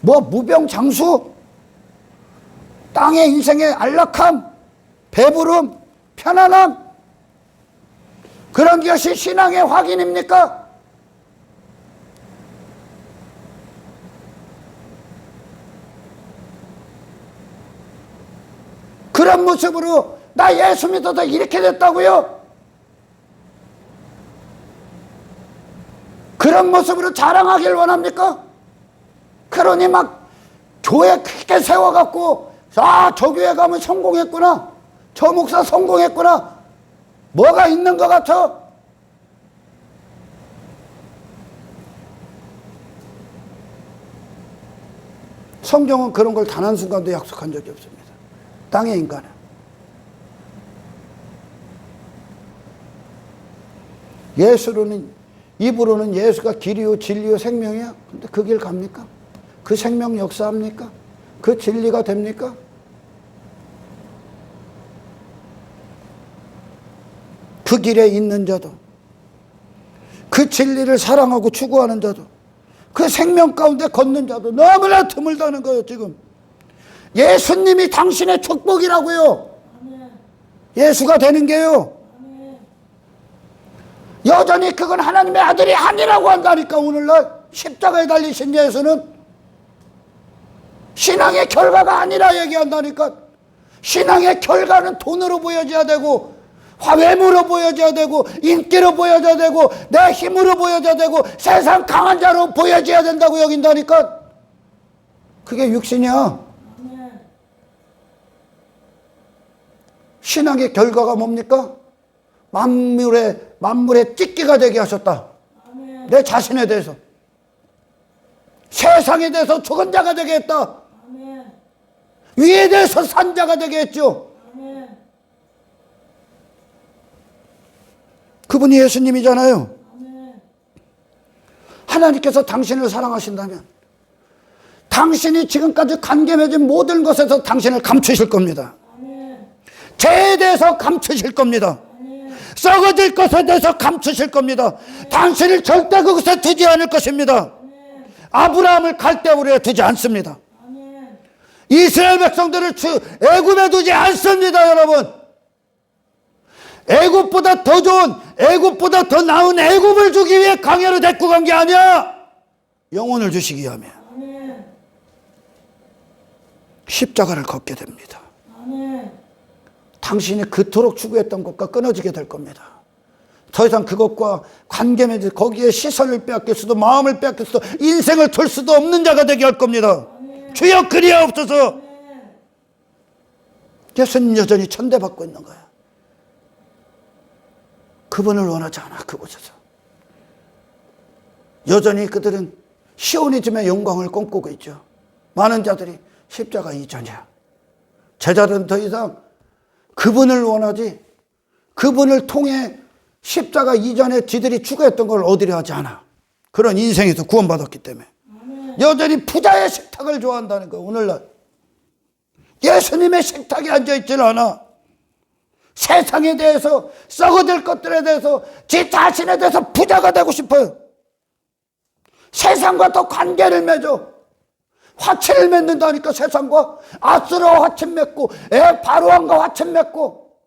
뭐 무병장수, 땅의 인생의 안락함, 배부름, 편안함, 그런 것이 신앙의 확인입니까? 그런 모습으로 나 예수 믿어서 이렇게 됐다고요? 그런 모습으로 자랑하길 원합니까? 그러니 막 교회 크게 세워갖고 저 교회 가면 성공했구나, 저 목사 성공했구나, 뭐가 있는 것 같아? 성경은 그런 걸 단 한순간도 약속한 적이 없습니다. 땅의 인간은. 예수로는, 입으로는 예수가 길이요 진리요 생명이야. 근데 그 길 갑니까? 그 생명 역사합니까? 그 진리가 됩니까? 그 길에 있는 자도, 그 진리를 사랑하고 추구하는 자도, 그 생명 가운데 걷는 자도 너무나 드물다는 거예요. 지금 예수님이 당신의 축복이라고요. 예수가 되는 게요. 여전히 그건 하나님의 아들이 아니라고 한다니까. 오늘날 십자가에 달리신 예수는 신앙의 결과가 아니라 얘기한다니까. 신앙의 결과는 돈으로 보여져야 되고, 외모로 보여져야 되고, 인기로 보여져야 되고, 내 힘으로 보여져야 되고, 세상 강한 자로 보여져야 된다고 여긴다니까. 그게 육신이야. 신앙의 결과가 뭡니까? 만물의 찢기가 되게 하셨다. 아멘. 내 자신에 대해서, 세상에 대해서 죽은 자가 되게 했다. 아멘. 위에 대해서 산 자가 되게 했죠. 아멘. 그분이 예수님이잖아요. 아멘. 하나님께서 당신을 사랑하신다면 당신이 지금까지 관계 맺은 모든 것에서 당신을 감추실 겁니다. 죄에 대해서 감추실 겁니다. 썩어질 것에 대해서 감추실 겁니다. 당신을 절대 그곳에 두지 않을 것입니다. 아브라함을 갈대우르에 두지 않습니다. 이스라엘 백성들을 애굽에 두지 않습니다. 여러분, 애굽보다 더 좋은, 애굽보다 더 나은 애굽을 주기 위해 광야로 데리고 간 게 아니야. 영혼을 주시기 위함에 십자가를 걷게 됩니다. 당신이 그토록 추구했던 것과 끊어지게 될 겁니다. 더 이상 그것과 관계 맺어 거기에 시선을 빼앗길 수도 마음을 빼앗길 수도 인생을 둘 수도 없는 자가 되게 할 겁니다. 주여 그리하옵소서. 예수님 여전히 천대받고 있는 거야. 그분을 원하지 않아. 그곳에서 여전히 그들은 시오니즘의 영광을 꿈꾸고 있죠. 많은 자들이 십자가 이전이야. 제자들은 더 이상 그분을 원하지 그분을 통해 십자가 이전에 지들이 추구했던 걸 얻으려 하지 않아. 그런 인생에서 구원받았기 때문에 여전히 부자의 식탁을 좋아한다는 거예요. 오늘날 예수님의 식탁에 앉아있지는 않아. 세상에 대해서 썩어질 것들에 대해서 지 자신에 대해서 부자가 되고 싶어요. 세상과 더 관계를 맺어 화친을 맺는다니까. 세상과 아수르와 화친 맺고 바로왕과 화친 맺고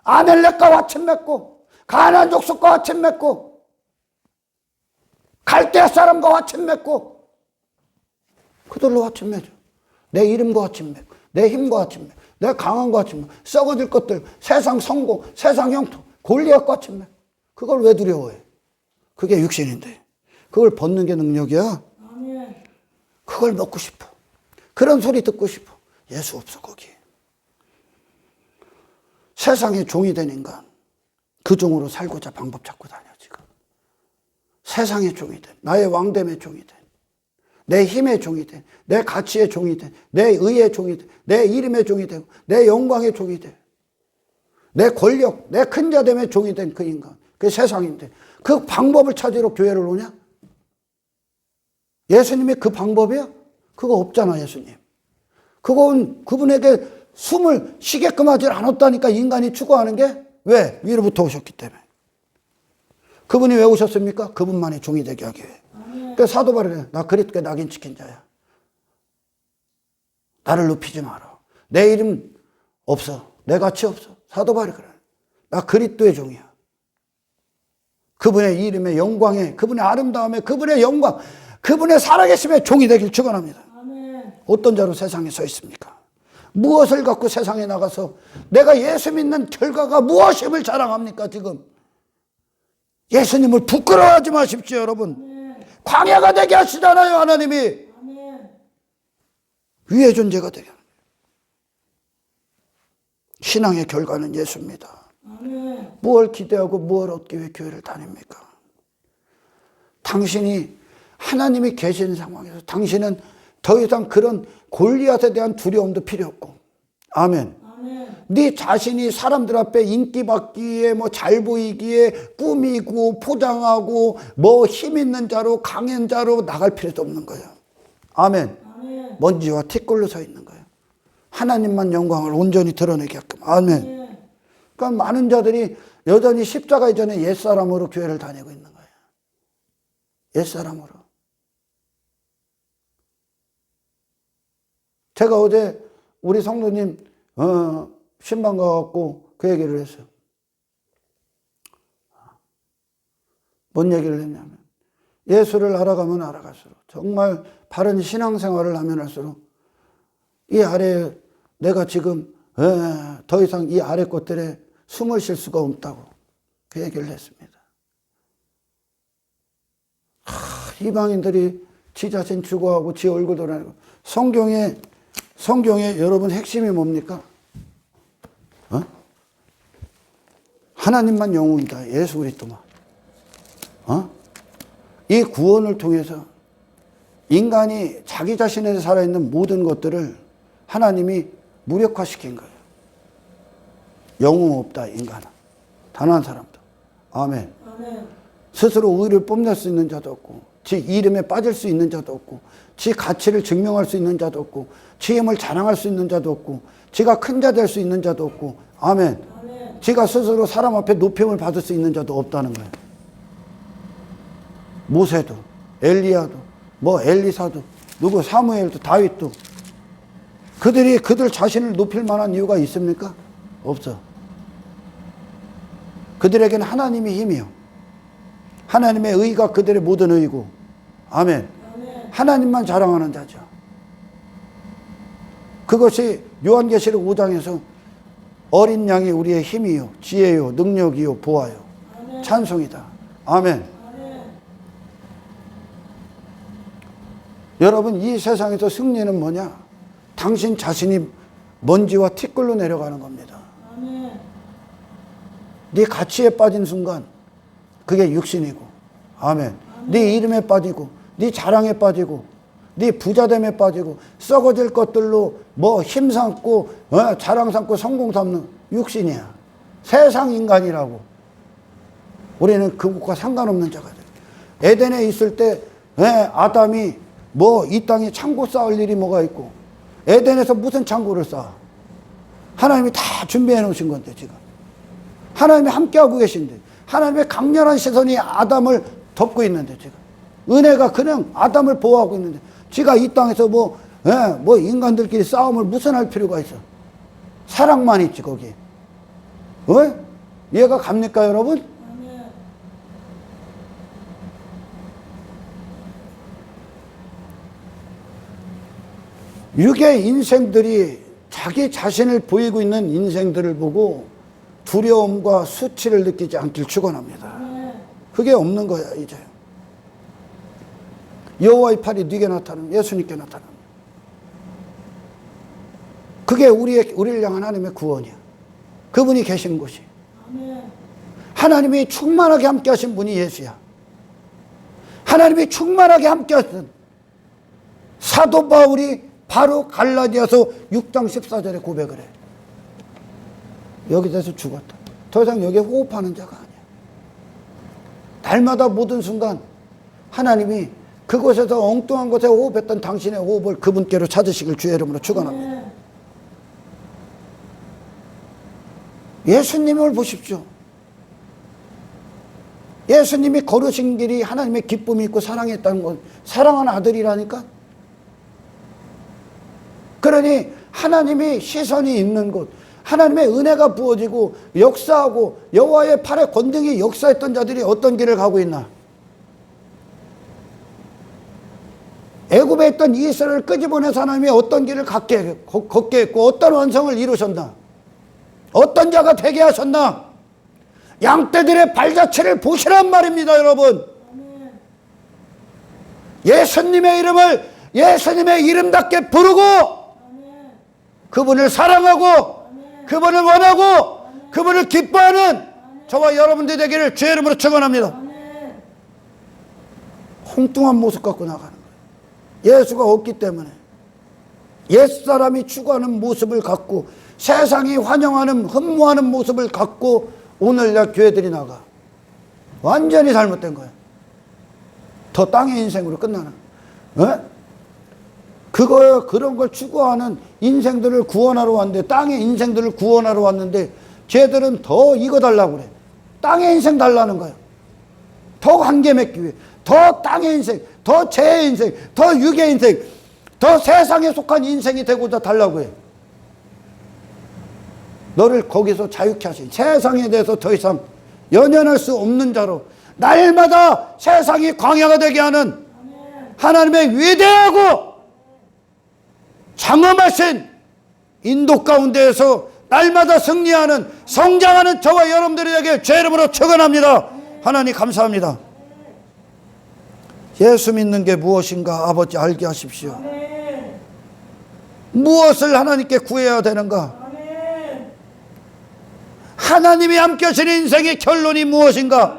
아멜렉과 화친 맺고 가나안 족속과 화친 맺고 갈대아 사람과 화친 맺고 그들로 화친 맺어. 내 이름과 화친 맺고 내 힘과 화친 맺고 내 강함과 화친 맺고 썩어질 것들 세상 성공 세상 형통 골리앗과 화친 맺고 그걸 왜 두려워해? 그게 육신인데 그걸 벗는 게 능력이야. 그걸 먹고 싶어. 그런 소리 듣고 싶어. 예수 없어 거기. 세상의 종이 된 인간 그 종으로 살고자 방법 찾고 다녀 지금. 세상의 종이 된 나의 왕됨의 종이 된 내 힘의 종이 된 내 가치의 종이 된 내 의의 종이 된 내 이름의 종이 되고 내 영광의 종이 돼. 내 권력 내 큰 자됨의 종이 된 그 인간 그 세상인데 그 방법을 찾으러 교회를 오냐? 예수님이 그 방법이야? 그거 없잖아. 예수님 그건 그분에게 숨을 쉬게끔 하지 않았다니까. 인간이 추구하는 게 왜? 위로부터 오셨기 때문에. 그분이 왜 오셨습니까? 그분만이 종이 되게 하기 위해. 그러니까 사도 바울이 나 그리스도께 낙인 찍힌 자야. 나를 높이지 마라. 내 이름 없어. 내 가치 없어. 사도 바울이 그래. 나 그리스도의 종이야. 그분의 이름의 영광에 그분의 아름다움에 그분의 영광 그분의 살아계심에 종이 되길 축원합니다. 어떤 자로 세상에 서 있습니까? 무엇을 갖고 세상에 나가서 내가 예수 믿는 결과가 무엇임을 자랑합니까? 지금 예수님을 부끄러워하지 마십시오. 여러분 광야가 되게 하시잖아요. 하나님이 위의 존재가 되게 합니다. 신앙의 결과는 예수입니다. 무엇을 기대하고 무엇을 얻기 위해 교회를 다닙니까? 당신이 하나님이 계신 상황에서 당신은 더 이상 그런 골리앗에 대한 두려움도 필요 없고. 아멘. 네 자신이 사람들 앞에 인기 받기에 뭐 잘 보이기에 꾸미고 포장하고 뭐 힘 있는 자로 강한 자로 나갈 필요도 없는 거예요. 아멘. 먼지와 티끌로 서 있는 거예요. 하나님만 영광을 온전히 드러내게끔. 아멘. 그러니까 많은 자들이 여전히 십자가 이전에 옛사람으로 교회를 다니고 있는 거예요. 옛사람으로. 제가 어제 우리 성도님 신방 가갖고 그 얘기를 했어요. 뭔 얘기를 했냐면 예수를 알아가면 알아갈수록 정말 바른 신앙생활을 하면 할수록 이 아래 내가 지금 더 이상 이 아래 것들에 숨을 쉴 수가 없다고 그 얘기를 했습니다. 이방인들이 지 자신 추구하고 지 얼굴 드러내고 성경에 여러분 핵심이 뭡니까? 하나님만 영웅이다. 예수 그리스도만. 이 구원을 통해서 인간이 자기 자신에 살아있는 모든 것들을 하나님이 무력화시킨 거예요. 영웅 없다. 인간은. 단 한 사람도. 아멘. 스스로 의를 뽐낼 수 있는 자도 없고 지 이름에 빠질 수 있는 자도 없고 지 가치를 증명할 수 있는 자도 없고 지 힘을 자랑할 수 있는 자도 없고 지가 큰 자 될 수 있는 자도 없고 아멘. 지가 스스로 사람 앞에 높임을 받을 수 있는 자도 없다는 거예요. 모세도 엘리야도 뭐 엘리사도 누구 사무엘도 다윗도 그들 자신을 높일 만한 이유가 있습니까? 없어. 그들에게는 하나님이 힘이요. 하나님의 의가 그들의 모든 의고 아멘. 하나님만 자랑하는 자죠. 그것이 요한계시록 5장에서 어린 양이 우리의 힘이요 지혜요 능력이요 보아요 찬송이다. 아멘. 여러분, 이 세상에서 승리는 뭐냐? 당신 자신이 먼지와 티끌로 내려가는 겁니다. 네 가치에 빠진 순간 그게 육신이고, 아멘. 네 이름에 빠지고, 네 자랑에 빠지고, 네 부자됨에 빠지고, 썩어질 것들로 뭐 힘 삼고 자랑 삼고 성공 삼는 육신이야. 세상 인간이라고. 우리는 그것과 상관없는 자가 돼. 에덴에 있을 때 아담이 뭐 이 땅에 창고 쌓을 일이 뭐가 있고, 에덴에서 무슨 창고를 쌓아? 하나님이 다 준비해 놓으신 건데, 지금 하나님이 함께하고 계신데, 하나님의 강렬한 시선이 아담을 덮고 있는데, 지금 은혜가 그냥 아담을 보호하고 있는데, 지가 이 땅에서 뭐 인간들끼리 싸움을 무슨 할 필요가 있어? 사랑만 있지 거기. 이해가 갑니까 여러분? 육의 인생들이 자기 자신을 보이고 있는 인생들을 보고 두려움과 수치를 느끼지 않길 축원합니다. 그게 없는 거야 이제. 여호와의 팔이 네게 나타나는, 예수님께 나타나는, 그게 우리를 향한 하나님의 구원이야. 그분이 계신 곳이. 하나님이 충만하게 함께 하신 분이 예수야. 하나님이 충만하게 함께 하신 사도 바울이 바로 갈라디아서 6장 14절에 고백을 해. 여기 대해서 죽었다. 더 이상 여기에 호흡하는 자가 아니야. 날마다 모든 순간 하나님이 그곳에서 엉뚱한 곳에 호흡했던 당신의 호흡을 그분께로 찾으시길 주의 이름으로 축원합니다. 예수님을 보십시오. 예수님이 걸으신 길이 하나님의 기쁨이 있고 사랑했다는 것, 사랑하는 아들이라니까. 그러니 하나님이 시선이 있는 곳, 하나님의 은혜가 부어지고 역사하고 여호와의 팔에 권능이 역사했던 자들이 어떤 길을 가고 있나? 애굽에 있던 이스라엘을 끄집어내서 하나님이 어떤 길을 걷게 했고 어떤 완성을 이루셨나? 어떤 자가 되게 하셨나? 양떼들의 발자취를 보시란 말입니다 여러분. 예수님의 이름을 예수님의 이름답게 부르고 그분을 사랑하고 그분을 원하고 그분을 기뻐하는 저와 여러분들이 되기를 주의 이름으로 축원합니다. 엉뚱한 모습 갖고 나가는 거예요. 예수가 없기 때문에. 옛사람이 추구하는 모습을 갖고 세상이 환영하는 흠모하는 모습을 갖고 오늘날 교회들이 나가. 완전히 잘못된 거예요. 더 땅의 인생으로 끝나는. 그런 걸 추구하는 인생들을 구원하러 왔는데, 땅의 인생들을 구원하러 왔는데 쟤들은 더 이거 달라고 그래. 땅의 인생 달라는 거예요. 더 관계 맺기 위해, 더 땅의 인생, 더 죄의 인생, 더 육의 인생, 더 세상에 속한 인생이 되고자 달라고 해. 너를 거기서 자유케 하신, 세상에 대해서 더 이상 연연할 수 없는 자로 날마다 세상이 광야가 되게 하는 하나님의 위대하고 장엄하신 인도 가운데에서 날마다 승리하는 성장하는 저와 여러분들에게 죄 이름으로 축원합니다. 하나님 감사합니다. 예수 믿는 게 무엇인가 아버지 알게 하십시오. 무엇을 하나님께 구해야 되는가? 하나님이 함께 하시는 인생의 결론이 무엇인가?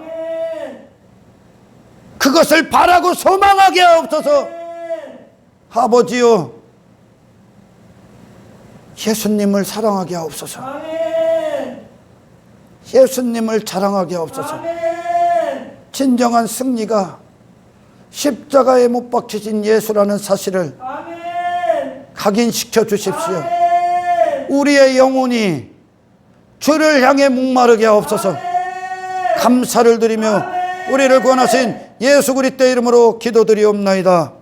그것을 바라고 소망하게 하옵소서. 아버지요, 예수님을 사랑하게 하옵소서. 예수님을 자랑하게 하옵소서. 진정한 승리가 십자가에 못 박히신 예수라는 사실을 각인시켜 주십시오. 우리의 영혼이 주를 향해 목마르게 하옵소서. 감사를 드리며 우리를 구원하신 예수 그리스도의 이름으로 기도드리옵나이다.